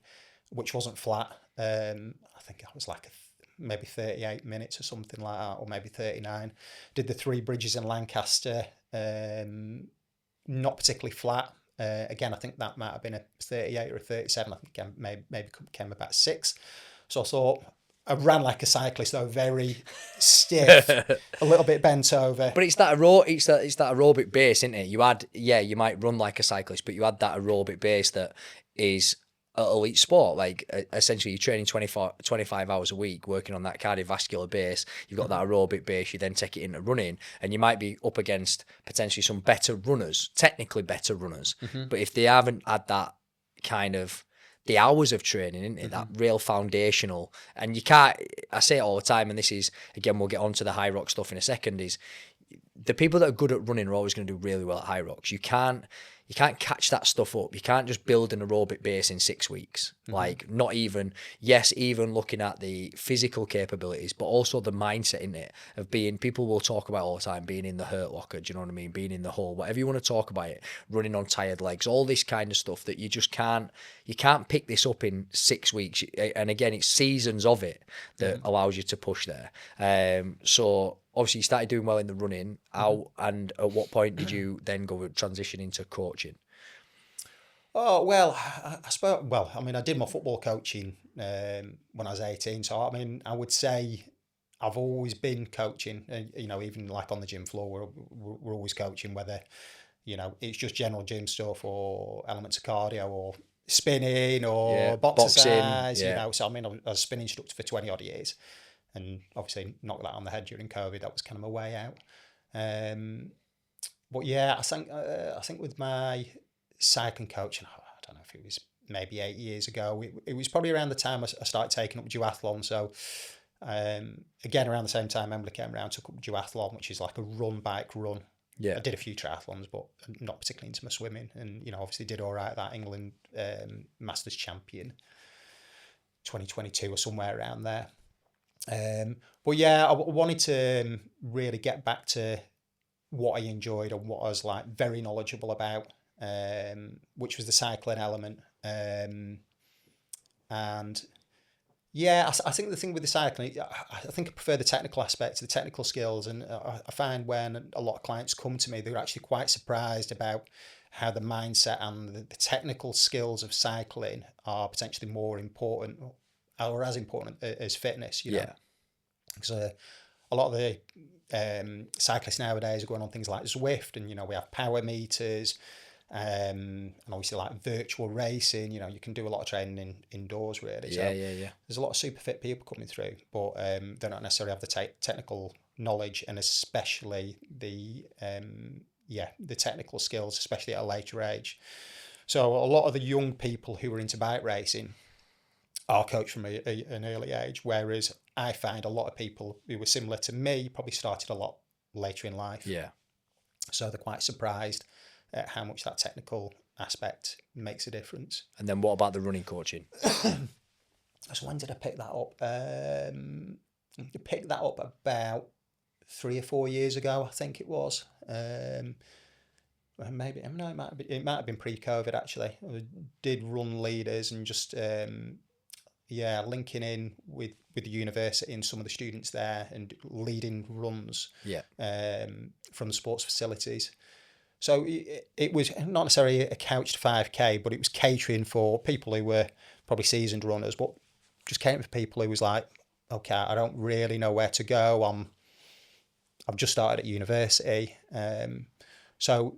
which wasn't flat. I think I was like maybe 38 minutes or something like that, or maybe 39. Did the 3 bridges in Lancaster, not particularly flat. Again, I think that might have been a 38 or a 37. I think maybe came about 6. So I thought I ran like a cyclist, though, very stiff, a little bit bent over. But it's that aerobic base, isn't it? You might run like a cyclist, but you had that aerobic base that is elite sport. Like essentially, you're training 25 hours a week, working on that cardiovascular base. You've got that aerobic base. You then take it into running, and you might be up against potentially some better runners, technically better runners. But if they haven't had that kind of the hours of training, isn't it? That real foundational, and you can't. I say it all the time, and this is again, we'll get onto the HYROX stuff in a second. Is the people that are good at running are always going to do really well at HYROX. You can't catch that stuff up. You can't just build an aerobic base in 6 weeks. Like not even, even looking at the physical capabilities, but also the mindset in it of being, people will talk about all the time, being in the hurt locker, do you know what I mean? Being in the hole, whatever you want to talk about it, running on tired legs, all this kind of stuff that you can't pick this up in 6 weeks. And again, it's seasons of it that allows you to push there. So obviously you started doing well in the running. How and at what point did you then go transition into coaching? Oh, well, I suppose, I did my football coaching when I was 18. So, I would say I've always been coaching, even like on the gym floor, we're always coaching, whether, it's just general gym stuff or elements of cardio or spinning or boxing, So, I was a spinning instructor for 20 odd years, and obviously knocked that on the head during COVID. That was kind of my way out. But yeah, I think with my cycling coaching, I don't know if it was maybe 8 years ago. It was probably around the time I started taking up duathlon. So again, around the same time, Emily came around, took up duathlon, which is like a bike run. Yeah, I did a few triathlons, but not particularly into my swimming. And obviously did all right at that England Masters champion 2022 or somewhere around there. But yeah, I wanted to really get back to what I enjoyed and what I was like very knowledgeable about, which was the cycling element. And yeah, I think the thing with the cycling, I think I prefer the technical aspects, the technical skills. And I find when a lot of clients come to me, they're actually quite surprised about how the mindset and the technical skills of cycling are potentially more important or as important as fitness, Yeah. Because a lot of the cyclists nowadays are going on things like Zwift, and we have power meters, and obviously like virtual racing. You can do a lot of training indoors really. So there's a lot of super fit people coming through, but they don't necessarily have the technical knowledge, and especially the technical skills, especially at a later age. So a lot of the young people who are into bike racing are coached from an early age, whereas I find a lot of people who were similar to me probably started a lot later in life. Yeah. So they're quite surprised at how much that technical aspect makes a difference. And then what about the running coaching? So when did I pick that up? I picked that up about 3 or 4 years ago, I think it was. Maybe no, it might have been pre-COVID actually. I did run leaders and just linking in with the university and some of the students there and leading runs from the sports facilities. So it was not necessarily a couched 5K, but it was catering for people who were probably seasoned runners, but just came for people who was like, okay, I don't really know where to go. I've just started at university. So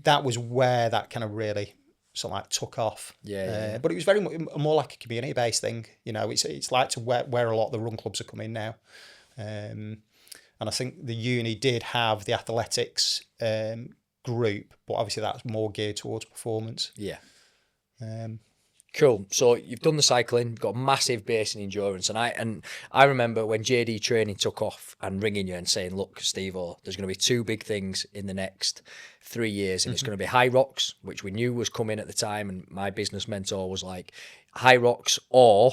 that was where that kind of really sort of like took off. But it was very much more like a community-based thing. You know, it's like to where a lot of the run clubs are coming now. And I think the uni did have the athletics group, but obviously that's more geared towards performance. Cool. So you've done the cycling, got a massive base in endurance, and I remember when JD training took off and ringing you and saying, "Look, Steve, there's going to be 2 big things in the next 3 years, and it's going to be HYROX, which we knew was coming at the time, and my business mentor was like, HYROX or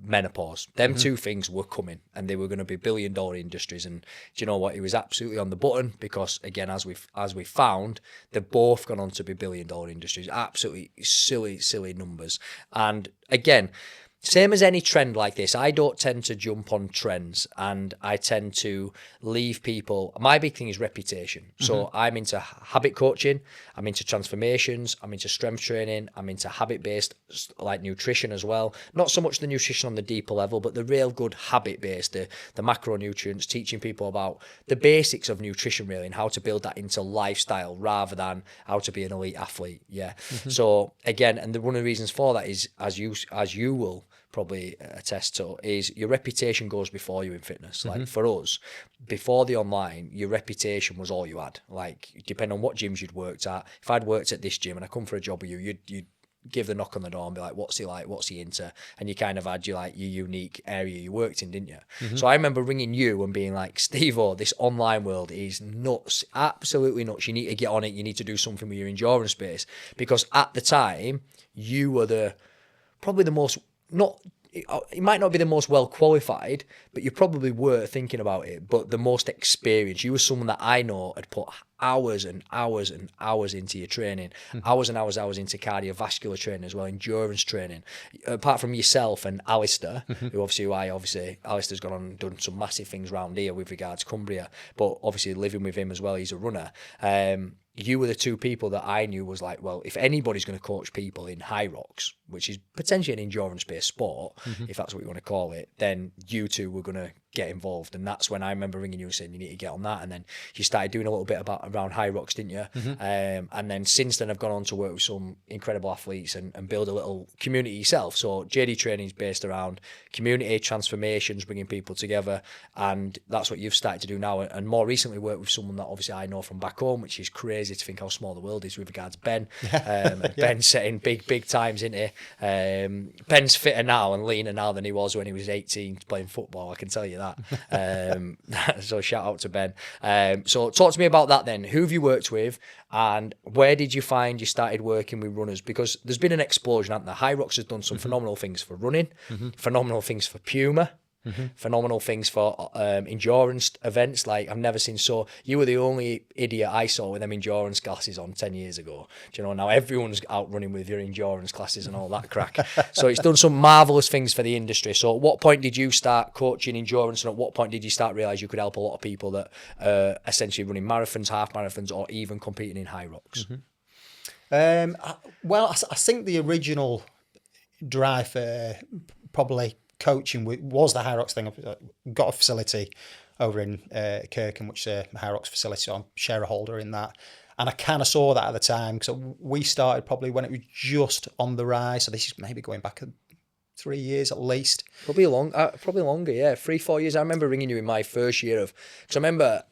menopause. Them 2 things were coming, and they were going to be billion-dollar industries. And do you know what? He was absolutely on the button, because again, as we found, they've both gone on to be billion-dollar industries. Absolutely silly numbers. And again, same as any trend like this, I don't tend to jump on trends, and I tend to leave people. My big thing is reputation. So I'm into habit coaching, I'm into transformations, I'm into strength training, I'm into habit-based like nutrition as well. Not so much the nutrition on the deeper level, but the real good habit-based, the macronutrients, teaching people about the basics of nutrition really, and how to build that into lifestyle rather than how to be an elite athlete. So again, and one of the reasons for that is, as you will probably attest to, is your reputation goes before you in fitness. Like for us, before the online, your reputation was all you had. Like, depending on what gyms you'd worked at. If I'd worked at this gym and I come for a job with you, you'd give the knock on the door and be like, what's he like? What's he into? And you kind of had your unique area you worked in, didn't you? So I remember ringing you and being like, Steve-o, this online world is nuts, absolutely nuts. You need to get on it. You need to do something with your endurance space, because at the time you were probably the most, it might not be the most well qualified, but you probably were thinking about it, but the most experienced. You were someone that I know had put hours and hours and hours into your training, hours and hours into cardiovascular training as well, endurance training. Apart from yourself and Alistair, Alistair's gone on and done some massive things around here with regards to Cumbria, but obviously living with him as well, he's a runner. You were the 2 people that I knew was like, well, if anybody's going to coach people in HYROX, which is potentially an endurance-based sport, if that's what you want to call it, then you 2 were going to get involved. And that's when I remember ringing you and saying, you need to get on that. And then you started doing a little bit around HYROX, didn't you? And then since then I've gone on to work with some incredible athletes and build a little community yourself. So JD training is based around community transformations, bringing people together. And that's what you've started to do now. And more recently worked with someone that obviously I know from back home, which is crazy to think how small the world is with regards to Ben. Ben's setting big times into Ben's fitter now and leaner now than he was when he was 18 playing football, I can tell you that. So shout out to Ben. So talk to me about that then. Who have you worked with, and where did you find you started working with runners? Because there's been an explosion, hasn't there? HYROX has done some phenomenal things for running, phenomenal things for Puma, phenomenal things for endurance events. Like, I've never seen you were the only idiot I saw with them endurance glasses on 10 years ago. Do you know, now everyone's out running with your endurance classes and all that crack. So it's done some marvellous things for the industry. So at what point did you start coaching endurance, and at what point did you start realise you could help a lot of people that are essentially running marathons, half marathons, or even competing in HYROX? Well, I think the original drive for probably coaching was the HYROX thing. I've got a facility over in Kirkham, which is a HYROX facility, so I'm shareholder in that. And I kind of saw that at the time, because we started probably when it was just on the rise. So this is maybe going back 3 years at least. Probably longer, yeah, 3-4 years. I remember ringing you in my first year because I remember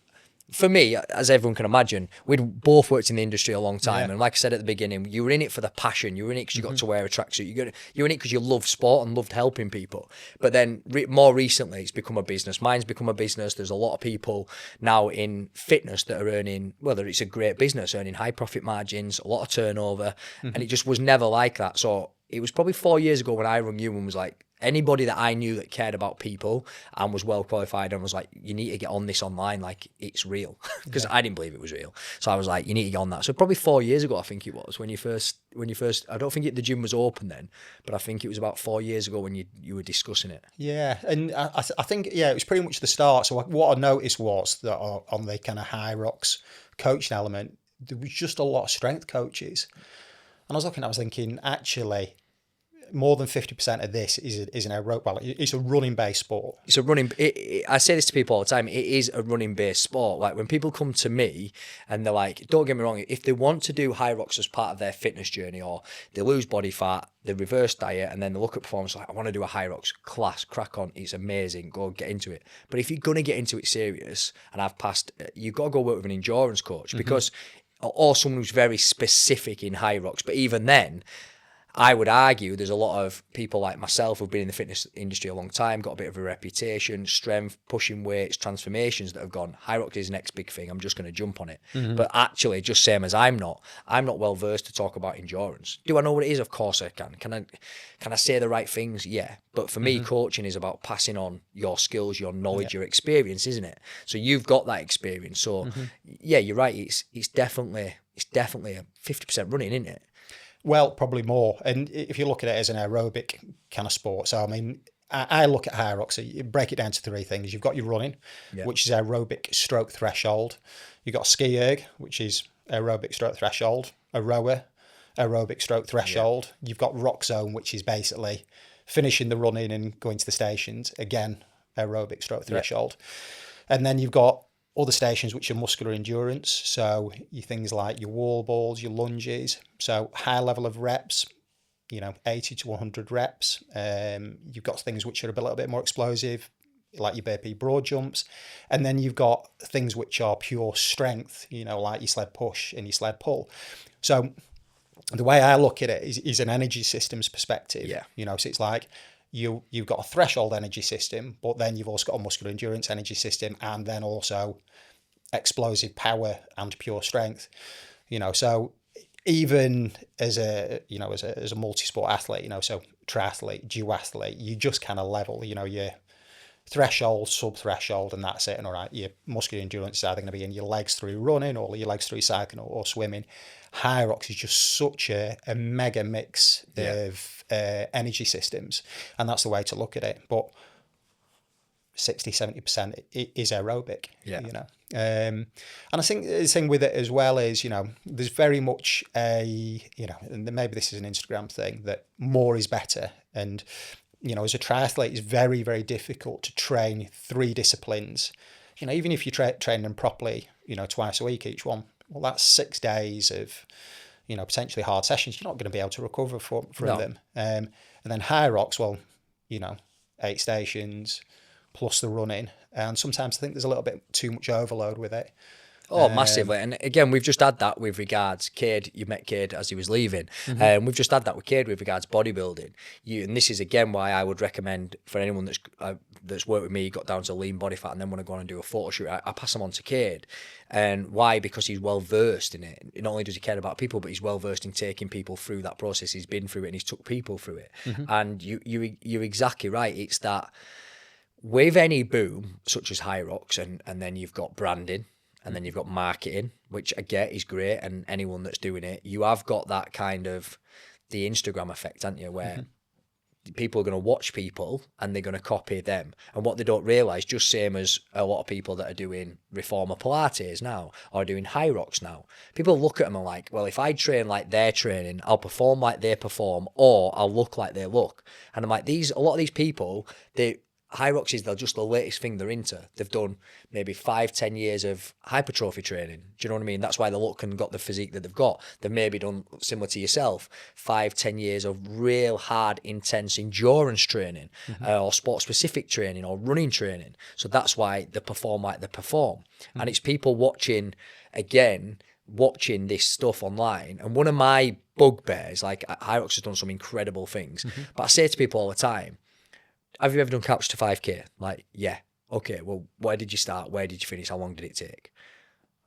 for me, as everyone can imagine, we'd both worked in the industry a long time. Yeah. And like I said at the beginning, you were in it for the passion. You were in it because you got to wear a tracksuit. You were in it because you loved sport and loved helping people. But then more recently, it's become a business. Mine's become a business. There's a lot of people now in fitness that are earning, whether it's a great business, earning high profit margins, a lot of turnover. And it just was never like that. So it was probably 4 years ago when I rung you and was like, anybody that I knew that cared about people and was well qualified and was like, you need to get on this online, like it's real, because I didn't believe it was real. So I was like, you need to get on that. So probably 4 years ago, I think it was when you first, I don't think the gym was open then, but I think it was about 4 years ago when you were discussing it. Yeah, and I think it was pretty much the start. So what I noticed was that on the kind of HYROX coaching element, there was just a lot of strength coaches, and I was thinking, actually, more than 50% of this is an aerobic. Well, it's a running based sport. It's a running. I say this to people all the time. It is a running based sport. Like when people come to me and they're like, don't get me wrong, if they want to do HYROX as part of their fitness journey, or they lose body fat, they reverse diet, and then they look at performance like, I want to do a HYROX class, crack on. It's amazing. Go get into it. But if you're gonna get into it serious, and I've passed, you've got to go work with an endurance coach because, or someone who's very specific in HYROX. But even then, I would argue there's a lot of people like myself who've been in the fitness industry a long time, got a bit of a reputation, strength, pushing weights, transformations that have gone, HYROX is the next big thing, I'm just going to jump on it. But actually, just same as I'm not well versed to talk about endurance. Do I know what it is? Of course I can. Can I say the right things? Yeah. But for me, coaching is about passing on your skills, your knowledge, your experience, isn't it? So you've got that experience. So yeah, you're right. It's definitely a 50% running, isn't it? Well, probably more. And if you look at it as an aerobic kind of sport, so I mean, I look at HYROX, so you break it down to three things. You've got your running, which is aerobic stroke threshold. You've got ski erg, which is aerobic stroke threshold. A rower, aerobic stroke threshold. You've got rock zone, which is basically finishing the running and going to the stations. Again, aerobic stroke threshold. And then you've got other stations which are muscular endurance, so your things like your wall balls, your lunges, so high level of reps, 80 to 100 reps. You've got things which are a little bit more explosive, like your burpee broad jumps, and then you've got things which are pure strength, like your sled push and your sled pull. So the way I look at it is an energy systems perspective. So it's like you've got a threshold energy system, but then you've also got a muscular endurance energy system, and then also explosive power and pure strength. So even as a multi-sport athlete, so triathlete, duathlete, you just kind of level, your threshold, sub-threshold, and that's it. And all right, your muscular endurance is either going to be in your legs through running or your legs through cycling or swimming. HYROX is just such a mega mix of energy systems, and that's the way to look at it. But 60-70% is aerobic. And I think the thing with it as well is, there's very much and maybe this is an Instagram thing, that more is better. And as a triathlete, it's very, very difficult to train three disciplines. Even if you train them properly, twice a week each one, well, that's 6 days of, potentially hard sessions. You're not going to be able to recover from them. And then HYROX, well, 8 stations plus the running. And sometimes I think there's a little bit too much overload with it. Oh, massively. And again, we've just had that with regards Cade. You met Cade as he was leaving. We've just had that with Cade with regards bodybuilding. And this is again why I would recommend for anyone that's worked with me, got down to lean body fat, and then want to go on and do a photo shoot, I pass them on to Cade. And why? Because he's well versed in it. Not only does he care about people, but he's well versed in taking people through that process. He's been through it and he's took people through it. And you're exactly right. It's that with any boom, such as HYROX, and then you've got branding. And then you've got marketing, which I get is great. And anyone that's doing it, you have got that kind of the Instagram effect, haven't you? Where people are going to watch people and they're going to copy them. And what they don't realise, just same as a lot of people that are doing Reformer Pilates now or doing HYROX now, people look at them and like, well, if I train like they're training, I'll perform like they perform, or I'll look like they look. And I'm like, a lot of these people, HYROX is just the latest thing they're into. They've done maybe 5-10 years of hypertrophy training. Do you know what I mean? That's why they look and got the physique that they've got. They've maybe done, similar to yourself, 5-10 years of real hard, intense endurance training, or sport-specific training, or running training. So that's why they perform like they perform. And it's people watching this stuff online. And one of my bugbears, like HYROX has done some incredible things, but I say to people all the time, have you ever done Couch to 5K? Like, yeah. Okay, well, where did you start? Where did you finish? How long did it take?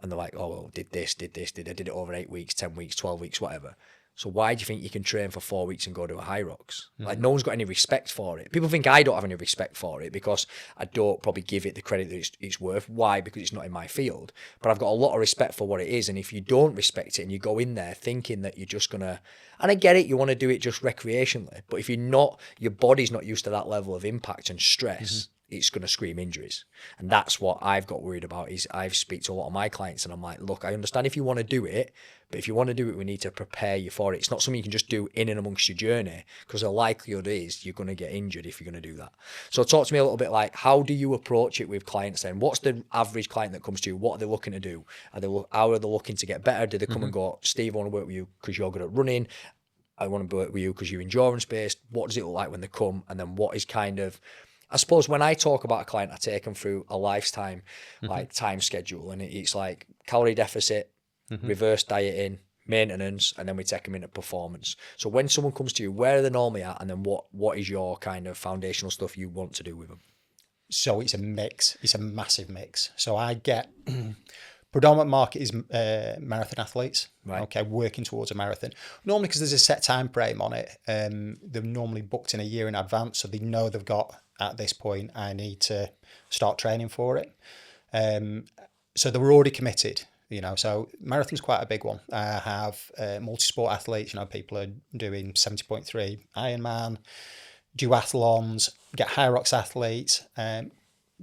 And they're like, oh, well, did it over 8 weeks, 10 weeks, 12 weeks, whatever. So why do you think you can train for 4 weeks and go to a HYROX? Like, no one's got any respect for it. People think I don't have any respect for it because I don't probably give it the credit that it's worth. Why? Because it's not in my field. But I've got a lot of respect for what it is. And if you don't respect it and you go in there thinking that you're just going to, and I get it, you want to do it just recreationally. But if you're not, your body's not used to that level of impact and stress, it's going to scream injuries. And that's what I've got worried about. Is I speak to a lot of my clients and I'm like, look, I understand if you want to do it, but if you want to do it, we need to prepare you for it. It's not something you can just do in and amongst your journey, because the likelihood is you're going to get injured if you're going to do that. So talk to me a little bit, like, how do you approach it with clients then? What's the average client that comes to you? What are they looking to do? How are they looking to get better? Do they come and go, Steve, I want to work with you because you're good at running. I want to work with you because you're endurance based. What does it look like when they come? And then what is kind of, I suppose when I talk about a client, I take them through a lifetime, like time schedule, and it's like calorie deficit, reverse dieting, maintenance, and then we take them into performance. So when someone comes to you, where are they normally at, and then what is your kind of foundational stuff you want to do with them? So it's a mix. It's a massive mix. So I get predominant market is marathon athletes, right? Okay, working towards a marathon. Normally, because there's a set time frame on it, they're normally booked in a year in advance, so they know they've got, at this point, I need to start training for it. So they were already committed, so marathon's quite a big one. I have multi-sport athletes, people are doing 70.3 Ironman, duathlons, get HYROX athletes,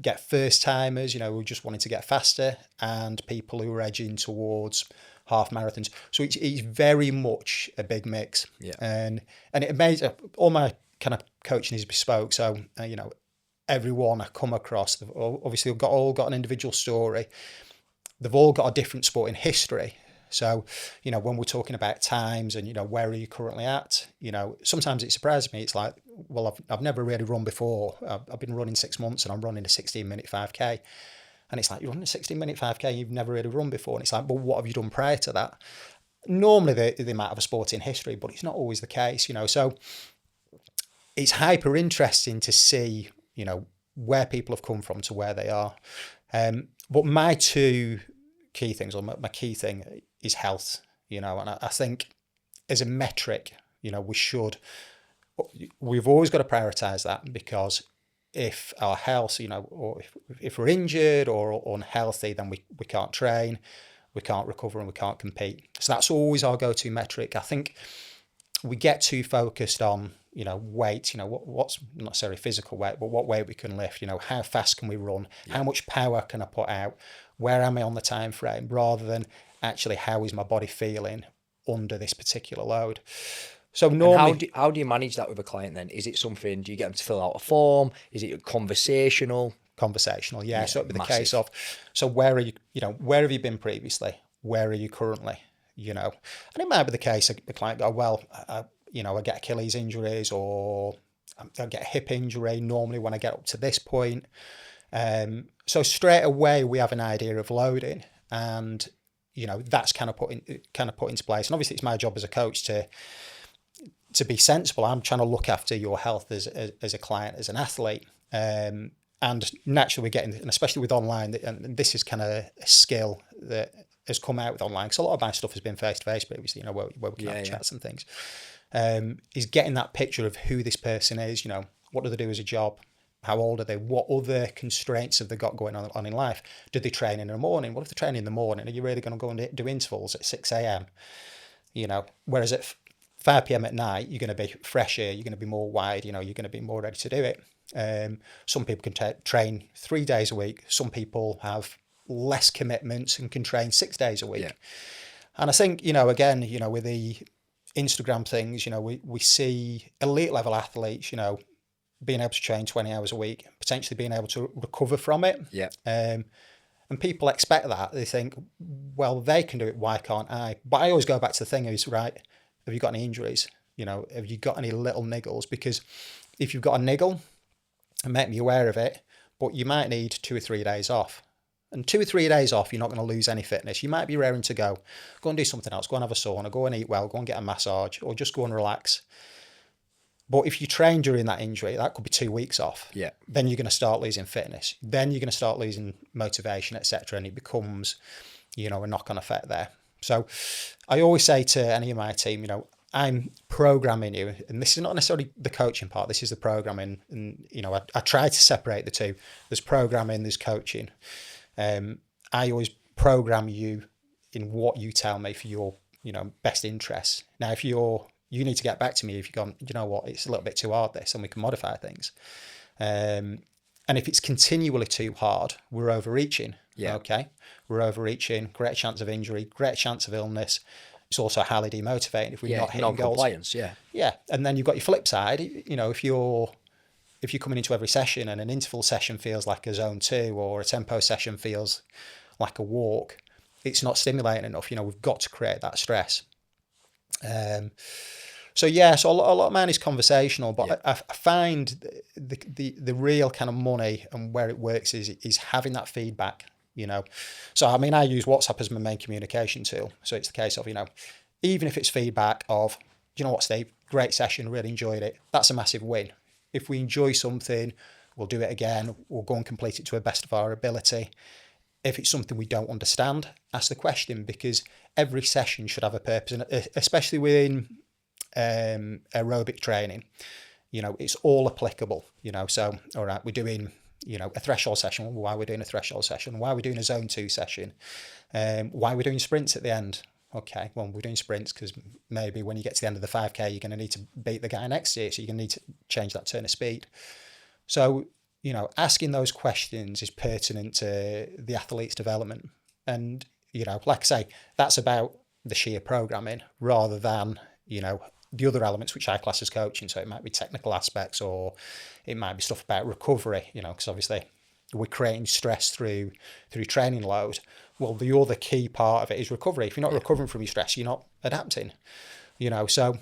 get first timers, who just wanted to get faster, and people who are edging towards half marathons. So it's very much a big mix. Yeah. And it made all my kind of coaching is bespoke. So, everyone I come across, they've obviously all got an individual story. They've all got a different sporting history. So, when we're talking about times and, where are you currently at, sometimes it surprises me. It's like, well, I've never really run before. I've been running 6 months and I'm running a 16-minute 5K. And it's like, you're running a 16-minute 5K, you've never really run before. And it's like, well, what have you done prior to that? Normally they might have a sporting history, but it's not always the case, So it's hyper interesting to see, where people have come from to where they are. But my two key things, or my key thing is health, and I think as a metric, we've always got to prioritize that, because if our health, or if we're injured or unhealthy, then we can't train, we can't recover, and we can't compete. So that's always our go-to metric. I think we get too focused on, weight, what's not necessarily physical weight, but what weight we can lift, how fast can we run, how much power can I put out, where am I on the time frame, rather than actually how is my body feeling under this particular load. So normally, how do you manage that with a client then? Is it something, do you get them to fill out a form? Is it conversational? Conversational, yeah. So it'd be the case of, so where are you, where have you been previously? Where are you currently? And it might be the case the client go, well, I get Achilles injuries, or I get a hip injury normally when I get up to this point. So straight away we have an idea of loading, and that's kind of put into place. And obviously it's my job as a coach to be sensible. I'm trying to look after your health as a client, as an athlete. And naturally we're getting, and especially with online, and this is kind of a skill that has come out with online, because a lot of my stuff has been face-to-face previously, where we can have chats and things, is getting that picture of who this person is, what do they do as a job, how old are they, what other constraints have they got going on in life, do they train in the morning, what if they train in the morning, are you really going to go and do intervals at 6 a.m, whereas at 5 p.m. at night, you're going to be fresher, you're going to be more wide, you're going to be more ready to do it. Some people can train 3 days a week. Some people have less commitments and can train 6 days a week. Yeah. And I think, again, with the Instagram things, we see elite level athletes, being able to train 20 hours a week, potentially being able to recover from it. Yeah. And people expect that. They think, well, they can do it, why can't I? But I always go back to the thing is, right, have you got any injuries? You know, have you got any little niggles? Because if you've got a niggle, make me aware of it, but you might need 2 or 3 days off. And 2 or 3 days off, you're not going to lose any fitness. You might be raring to go. Go and do something else. Go and have a sauna. Go and eat well. Go and get a massage, or just go and relax. But if you train during that injury, that could be 2 weeks off. Yeah. Then you're going to start losing fitness. Then you're going to start losing motivation, etc. And it becomes, you know, a knock-on effect there. So I always say to any of my team, you know, I'm programming you, and this is not necessarily the coaching part. This is the programming, and you know, I try to separate the two. There's programming, there's coaching. I always program you in what you tell me for your, you know, best interests. Now, if you need to get back to me if you've gone, you know what, it's a little bit too hard this, and we can modify things. And if it's continually too hard, we're overreaching. Yeah. Okay. We're overreaching, greater chance of injury, greater chance of illness. It's also highly demotivating if we're not hitting goals. Non-compliance, yeah. Yeah. And then you've got your flip side, you know, if you're coming into every session and an interval session feels like a zone 2 or a tempo session feels like a walk, it's not stimulating enough. You know, we've got to create that stress. So a lot of mine is conversational, but yeah. I find the real kind of money and where it works is having that feedback, you know. So, I mean, I use WhatsApp as my main communication tool. So it's the case of, you know, even if it's feedback of, you know what, Steve, great session, really enjoyed it. That's a massive win. If we enjoy something, we'll do it again. We'll go and complete it to the best of our ability. If it's something we don't understand, ask the question, because every session should have a purpose, and especially within aerobic training, you know, it's all applicable, you know. So, all right, we're doing, you know, a threshold session. Why we're doing a threshold session? Why we're doing a zone 2 session? Why we're doing sprints at the end? Okay, well, we're doing sprints because maybe when you get to the end of the 5K, you're going to need to beat the guy next to you, so you're going to need to change that turn of speed. So, you know, asking those questions is pertinent to the athlete's development. And, you know, like I say, that's about the sheer programming rather than, you know, the other elements which I class as coaching. So it might be technical aspects, or it might be stuff about recovery, you know, because obviously we're creating stress through training load. Well, the other key part of it is recovery. If you're not recovering from your stress, you're not adapting, you know. So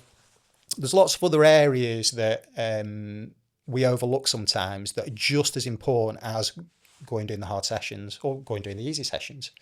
there's lots of other areas that we overlook sometimes that are just as important as going doing the hard sessions or going doing the easy sessions.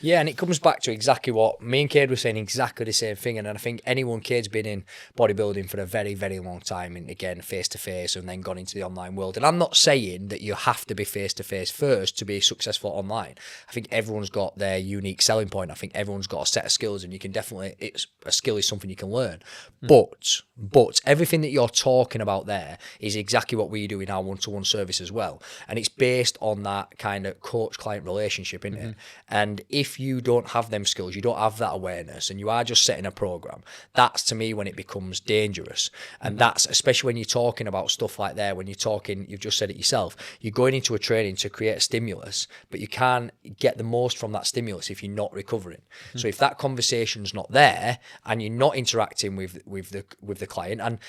Yeah, and it comes back to exactly what me and Cade were saying, exactly the same thing. And I think Cade's been in bodybuilding for a very, very long time, and again, face-to-face, and then gone into the online world. And I'm not saying that you have to be face-to-face first to be successful online. I think everyone's got their unique selling point. I think everyone's got a set of skills, and you can definitely, a skill is something you can learn. But everything that you're talking about there is exactly what we do in our one-to-one service as well. And it's based on that kind of coach-client relationship, isn't it? And if you don't have them skills, you don't have that awareness, and you are just setting a program, that's to me when it becomes dangerous. And that's especially when you're talking about stuff like that, when you're talking, you've just said it yourself, you're going into a training to create a stimulus, but you can't get the most from that stimulus if you're not recovering. So if that conversation's not there and you're not interacting with the client, and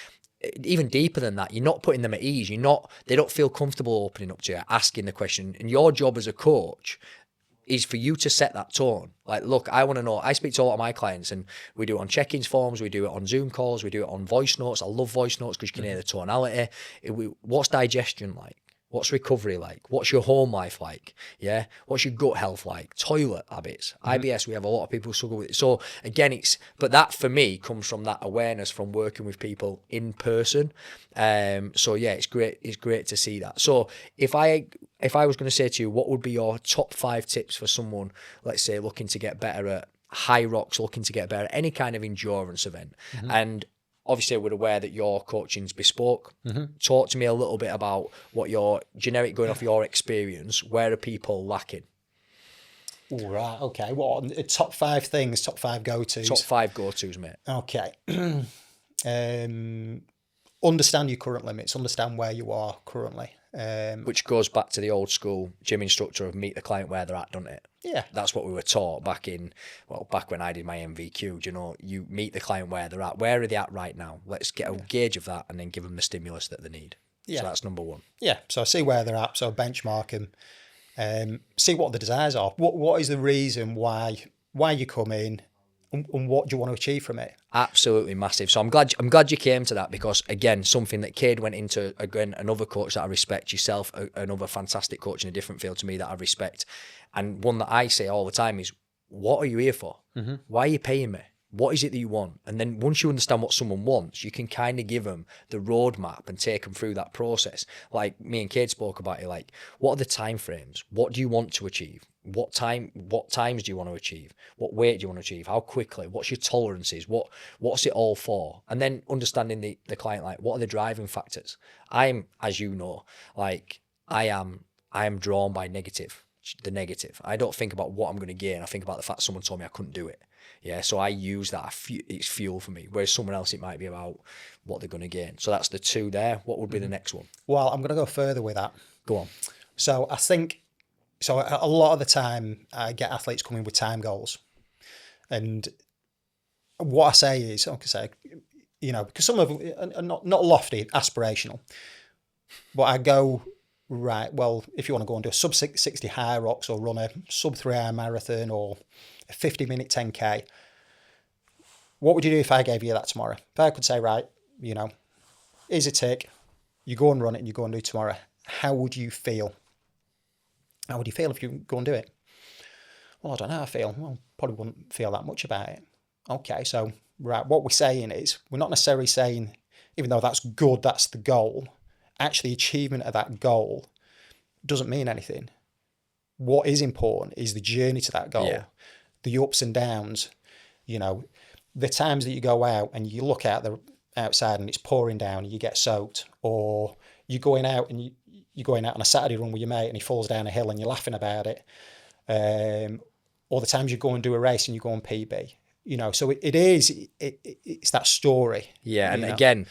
even deeper than that, you're not putting them at ease, they don't feel comfortable opening up to you, asking the question. And your job as a coach is for you to set that tone. Like, look, I want to know. I speak to a lot of my clients, and we do it on check-ins forms, we do it on Zoom calls, we do it on voice notes. I love voice notes because you can hear the tonality. What's digestion like? What's recovery like? What's your home life like? Yeah. What's your gut health like? Toilet habits. IBS, we have a lot of people who struggle with it. So again, but that for me comes from that awareness from working with people in person. So yeah, it's great. It's great to see that. So if I was going to say to you, what would be your top 5 tips for someone, let's say, looking to get better at HYROX, looking to get better at any kind of endurance event, and obviously we're aware that your coaching's bespoke. Talk to me a little bit about what your generic, going off your experience, where are people lacking? All right, okay. What, top 5 things, top 5 go-tos? Top 5 go-tos, mate. Okay. Understand your current limits, understand where you are currently. Which goes back to the old school gym instructor of meet the client where they're at, doesn't it? Yeah. That's what we were taught back when I did my MVQ. You know, you meet the client where they're at. Where are they at right now? Let's get a gauge of that and then give them the stimulus that they need. So that's number one. Yeah. So see where they're at. So benchmark them. See what the desires are. What is the reason why you come in, and what do you want to achieve from it? Absolutely massive. So I'm glad you came to that, because again, something that Cade went into, again, another coach that I respect, yourself, another fantastic coach in a different field to me that I respect, and one that I say all the time is, what are you here for? Mm-hmm. Why are you paying me? What is it that you want? And then once you understand what someone wants, you can kind of give them the roadmap and take them through that process. Like me and Cade spoke about it, like, what are the time frames? What do you want to achieve? What times do you want to achieve? What weight do you want to achieve? How quickly? What's your tolerances? What's it all for? And then understanding the client, like, what are the driving factors? I'm, as you know, like, I am drawn by the negative. I don't think about what I'm going to gain. I think about the fact someone told me I couldn't do it. Yeah, so I use that. It's fuel for me. Whereas someone else, it might be about what they're going to gain. So that's the two there. What would be the next one? Well, I'm going to go further with that. Go on. So I think, so a lot of the time I get athletes coming with time goals. And what I say is, like I say, because some of them are not lofty, aspirational. But I go, right, well, if you want to go and do a sub 60 HYROX or run a sub 3-hour marathon or a 50-minute 10K, what would you do if I gave you that tomorrow? If I could say, right, here's a tick, you go and run it and you go and do it tomorrow, how would you feel? How would you feel if you go and do it? Well, I don't know how I feel. Well, probably wouldn't feel that much about it. Okay, so, right, what we're saying is, we're not necessarily saying, even though that's good, that's the goal, actually achievement of that goal doesn't mean anything. What is important is the journey to that goal, the ups and downs, the times that you go out and you look out the outside and it's pouring down and you get soaked, or you're going out and you're going out on a Saturday run with your mate and he falls down a hill and you're laughing about it, or the times you go and do a race and you go on PB, so it's that story. Yeah, and again,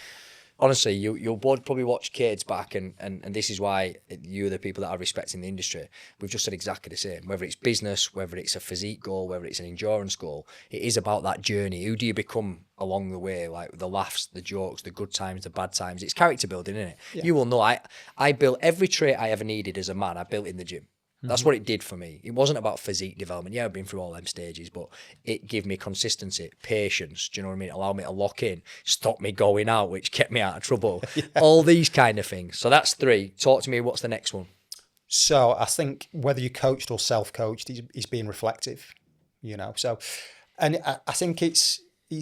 honestly, you'll both probably watch Cade's back, and this is why you're the people that I respect in the industry. We've just said exactly the same. Whether it's business, whether it's a physique goal, whether it's an endurance goal, it is about that journey. Who do you become along the way? Like the laughs, the jokes, the good times, the bad times. It's character building, isn't it? Yeah. You will know. I built every trait I ever needed as a man. I built in the gym. That's what it did for me. It wasn't about physique development. Yeah, I've been through all them stages, but it gave me consistency, patience. Do you know what I mean? It allowed me to lock in, stop me going out, which kept me out of trouble. All these kind of things. So that's 3. Talk to me. What's the next one? So I think whether you coached or self-coached, he's being reflective, So, and I think it's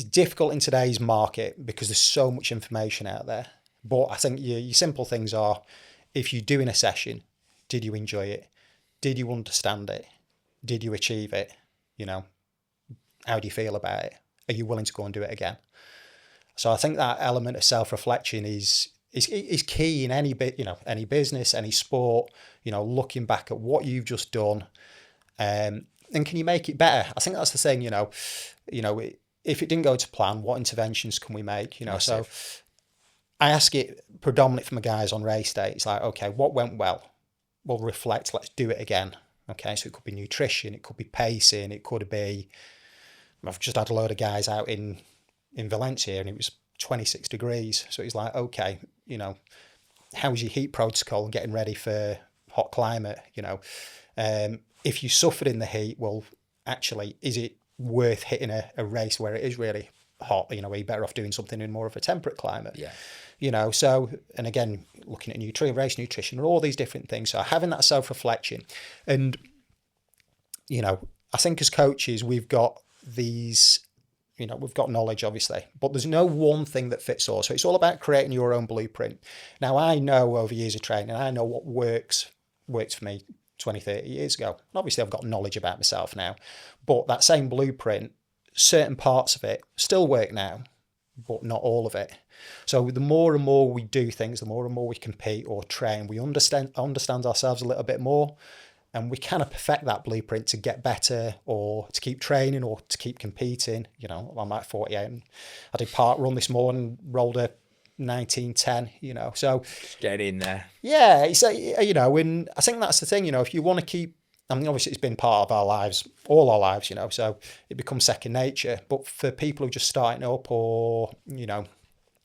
difficult in today's market because there's so much information out there. But I think your simple things are, if you're doing a session, did you enjoy it? Did you understand it? Did you achieve it? How do you feel about it? Are you willing to go and do it again? So I think that element of self-reflection is key in any bit, any business, any sport, looking back at what you've just done, and can you make it better? I think that's the thing, if it didn't go to plan, what interventions can we make? So I ask it predominantly for my guys on race day. It's like, okay, what went well? We'll reflect, let's do it again. Okay, so it could be nutrition, it could be pacing, it could be, I've just had a load of guys out in Valencia and it was 26 degrees. So it's like, okay, how was your heat protocol and getting ready for hot climate? If you suffered in the heat, well, actually, is it worth hitting a race where it is really hot? Are you better off doing something in more of a temperate climate? Yeah. So, and again, looking at race nutrition and all these different things. So having that self-reflection, and, I think as coaches, we've got these, we've got knowledge, obviously, but there's no one thing that fits all. So it's all about creating your own blueprint. Now, I know over years of training, I know what worked for me 20, 30 years ago. And obviously, I've got knowledge about myself now, but that same blueprint, certain parts of it still work now, but not all of it. So the more and more we do things, the more and more we compete or train, we understand ourselves a little bit more, and we kind of perfect that blueprint to get better or to keep training or to keep competing. I'm at 48 and I did park run this morning, rolled a 19:10, so. Get in there. Yeah, it's, and I think that's the thing, if you want to keep, obviously it's been part of our lives, all our lives, so it becomes second nature. But for people who are just starting up or,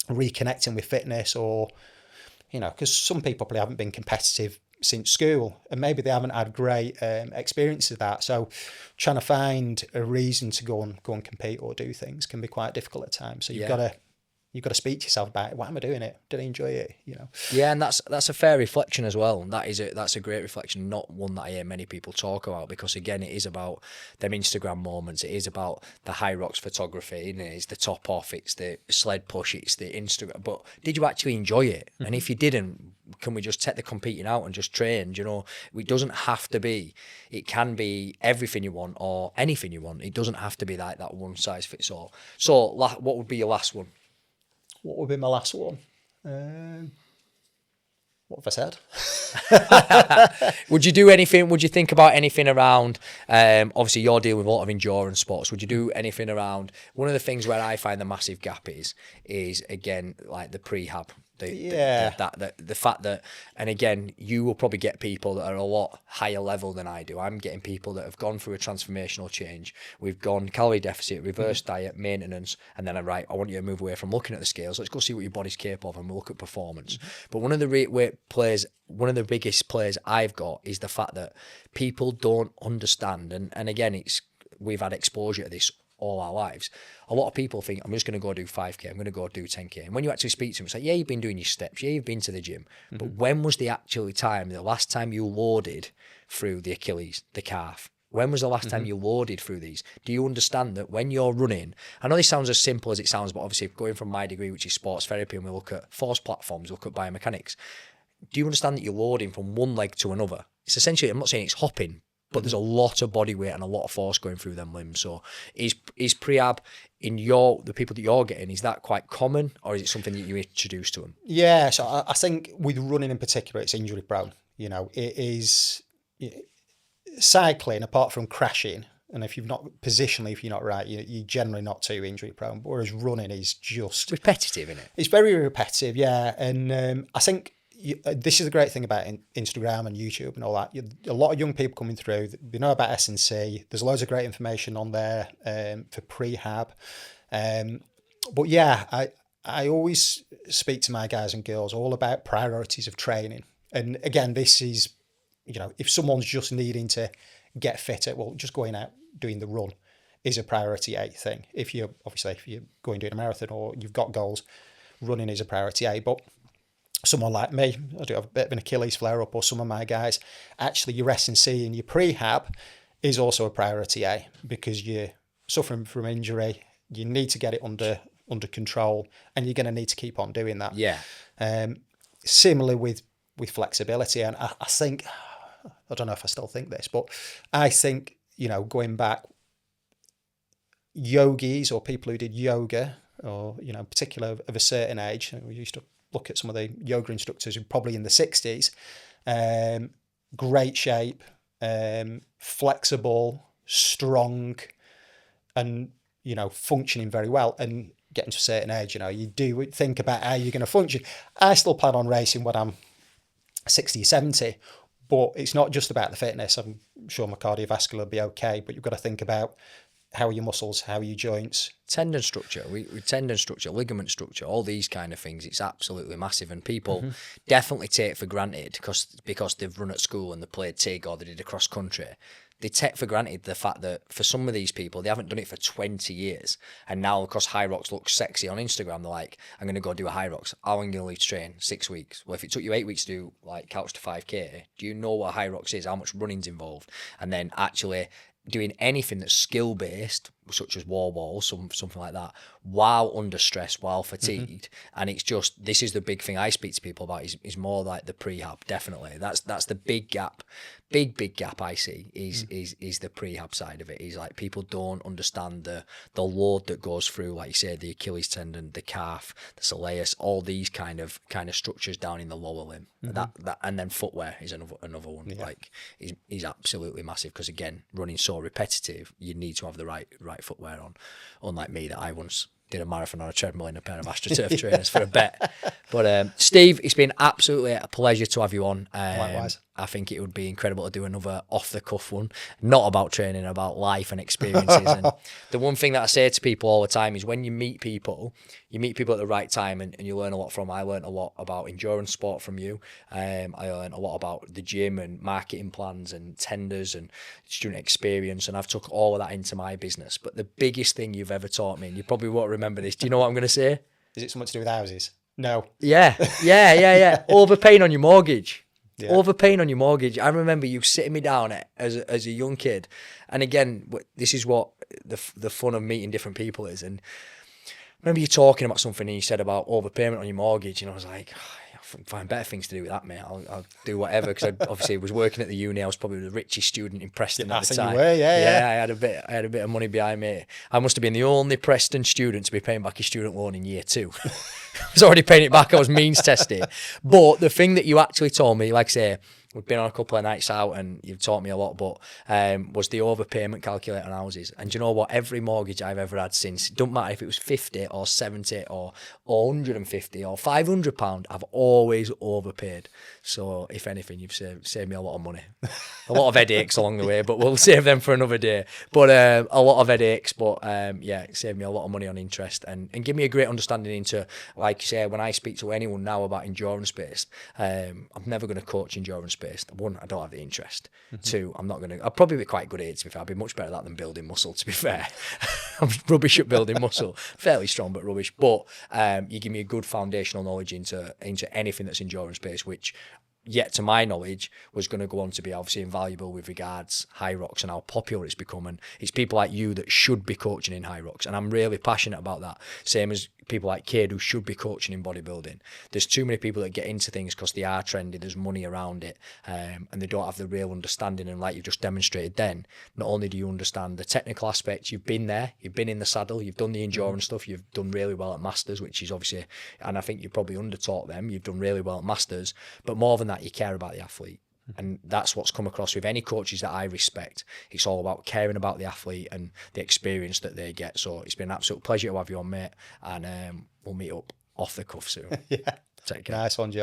reconnecting with fitness or, you know, because some people probably haven't been competitive since school, and maybe they haven't had great experience of that. So trying to find a reason to go and compete or do things can be quite difficult at times. So you've got to speak to yourself about it. Why am I doing it? Did I enjoy it? You know. Yeah, and that's a fair reflection as well. That's a great reflection, not one that I hear many people talk about, because again, it is about them Instagram moments. It is about the HYROX photography, and it's the top off, it's the sled push, it's the Instagram. But did you actually enjoy it? And if you didn't, can we just take the competing out and just train? You know, it doesn't have to be. It can be everything you want or anything you want. It doesn't have to be like that one size fits all. So, what would be your last one? What would be my last one? What have I said? Would you do anything? Would you think about anything around? Obviously, you're dealing with a lot of endurance sports. Would you do anything around? One of the things where I find the massive gap is again like the prehab. The fact that, and again, you will probably get people that are a lot higher level than I do. I'm getting people that have gone through a transformational change. We've gone calorie deficit, reverse diet, maintenance, and then I want you to move away from looking at the scales. Let's go see what your body's capable of, and we'll look at performance. But one of the biggest players I've got is the fact that people don't understand, and again, we've had exposure to this all our lives. A lot of people think, I'm just going to go do 5K, I'm going to go do 10K. And when you actually speak to them, it's like, yeah, you've been doing your steps, yeah, you've been to the gym. But when was the last time you loaded through the Achilles, the calf? When was the last time you loaded through these? Do you understand that when you're running, I know this sounds as simple as it sounds, but obviously going from my degree, which is sports therapy, and we look at force platforms, look at biomechanics, do you understand that you're loading from one leg to another? It's essentially, I'm not saying it's hopping, but there's a lot of body weight and a lot of force going through them limbs. So is prehab in the people that you're getting, is that quite common, or is it something that you introduce to them? Yeah, so I think with running in particular, it's injury prone. You know, it is cycling, apart from crashing, and if you're not right, you're generally not too injury prone. Whereas running is just repetitive, isn't it? It's very repetitive, yeah. And I think this is the great thing about Instagram and YouTube and all that. A lot of young people coming through, they know about S&C. There's loads of great information on there for prehab. But yeah, I always speak to my guys and girls all about priorities of training. And again, this is, if someone's just needing to get fitter, well, just going out doing the run is a priority A thing. If you're going doing a marathon or you've got goals, running is a priority A. But someone like me, I do have a bit of an Achilles flare-up, or some of my guys, actually your S&C and your prehab is also a priority A, because you're suffering from injury, you need to get it under control, and you're going to need to keep on doing that. Yeah. Similarly with flexibility, and I think, I don't know if I still think this, but I think, going back, yogis or people who did yoga, or, particular of a certain age, we used to look at some of the yoga instructors who probably in the 60s, great shape, flexible, strong, and, functioning very well. And getting to a certain age, you do think about how you're going to function. I still plan on racing when I'm 60, 70, but it's not just about the fitness. I'm sure my cardiovascular will be okay, but you've got to think about how are your muscles, how are your joints, tendon structure, tendon structure, ligament structure, all these kind of things. It's absolutely massive, and people definitely take for granted because they've run at school and they played TIG or they did a cross country. They take for granted the fact that for some of these people, they haven't done it for 20 years. And now, because HYROX looks sexy on Instagram, they're like, I'm going to go do a HYROX. How long are you going to leave to train? 6 weeks. Well, if it took you 8 weeks to do like couch to 5K, do you know what HYROX is? How much running's involved? And then actually doing anything that's skill-based, such as wall balls, something like that, while under stress, while fatigued. And it's just, this is the big thing I speak to people about, is more like the prehab, definitely. That's the big gap. Big gap I see is the prehab side of it. Is like people don't understand the load that goes through, like you say, the Achilles tendon, the calf, the soleus, all these kind of structures down in the lower limb. That and then footwear is another one. Yeah. Like is absolutely massive, because again, running so repetitive, you need to have the right footwear on. Unlike me, that I once did a marathon on a treadmill in a pair of AstroTurf trainers for a bet. But Steve, it's been absolutely a pleasure to have you on. Likewise. I think it would be incredible to do another off-the-cuff one, not about training, about life and experiences. And the one thing that I say to people all the time is when you meet people at the right time, and you learn a lot from them. I learned a lot about endurance sport from you. I learned a lot about the gym and marketing plans and tenders and student experience, and I've took all of that into my business. But the biggest thing you've ever taught me, and you probably won't remember this, do you know what I'm going to say? Is it something to do with houses? No. Yeah. Overpaying on your mortgage. Yeah. Overpaying on your mortgage. I remember you sitting me down as a young kid, and again, this is what the fun of meeting different people is. And I remember you talking about something, and you said about overpayment on your mortgage, and I was like, I can find better things to do with that, mate. I'll do whatever, because I obviously was working at the uni. I was probably the richest student in Preston at the time. You were, yeah. I had a bit of money behind me. I must have been the only Preston student to be paying back his student loan in year 2. I was already paying it back. I was means tested. But the thing that you actually told me, like I say, we've been on a couple of nights out and you've taught me a lot, but was the overpayment calculator on houses. And do you know what? Every mortgage I've ever had since, it don't matter if it was 50 or 70 or 150 or £500, I've always overpaid. So if anything, you've saved me a lot of money. A lot of headaches along the way, but we'll save them for another day. But a lot of headaches, but it saved me a lot of money on interest and give me a great understanding into, like you say, when I speak to anyone now about endurance-based, I'm never going to coach endurance-based. One, I don't have the interest. Mm-hmm. Two, I'll probably be quite good at it, to be fair. I'll be much better at that than building muscle, to be fair. I'm rubbish at building muscle. Fairly strong, but rubbish. But you give me a good foundational knowledge into anything that's endurance-based, which, yet to my knowledge, was going to go on to be obviously invaluable with regards HYROX and how popular it's become. And it's people like you that should be coaching in HYROX. And I'm really passionate about that. Same as people like Cade who should be coaching in bodybuilding. There's too many people that get into things because they are trendy, there's money around it, and they don't have the real understanding. And like you've just demonstrated then, not only do you understand the technical aspects, you've been there, you've been in the saddle, you've done the endurance stuff, you've done really well at Masters, which is obviously, and I think you probably undertaught them, you've done really well at Masters, but more than that, you care about the athlete. And that's what's come across with any coaches that I respect. It's all about caring about the athlete and the experience that they get. So it's been an absolute pleasure to have you on, mate. And we'll meet up off the cuff soon. Yeah. Take care. Nice one, Joe.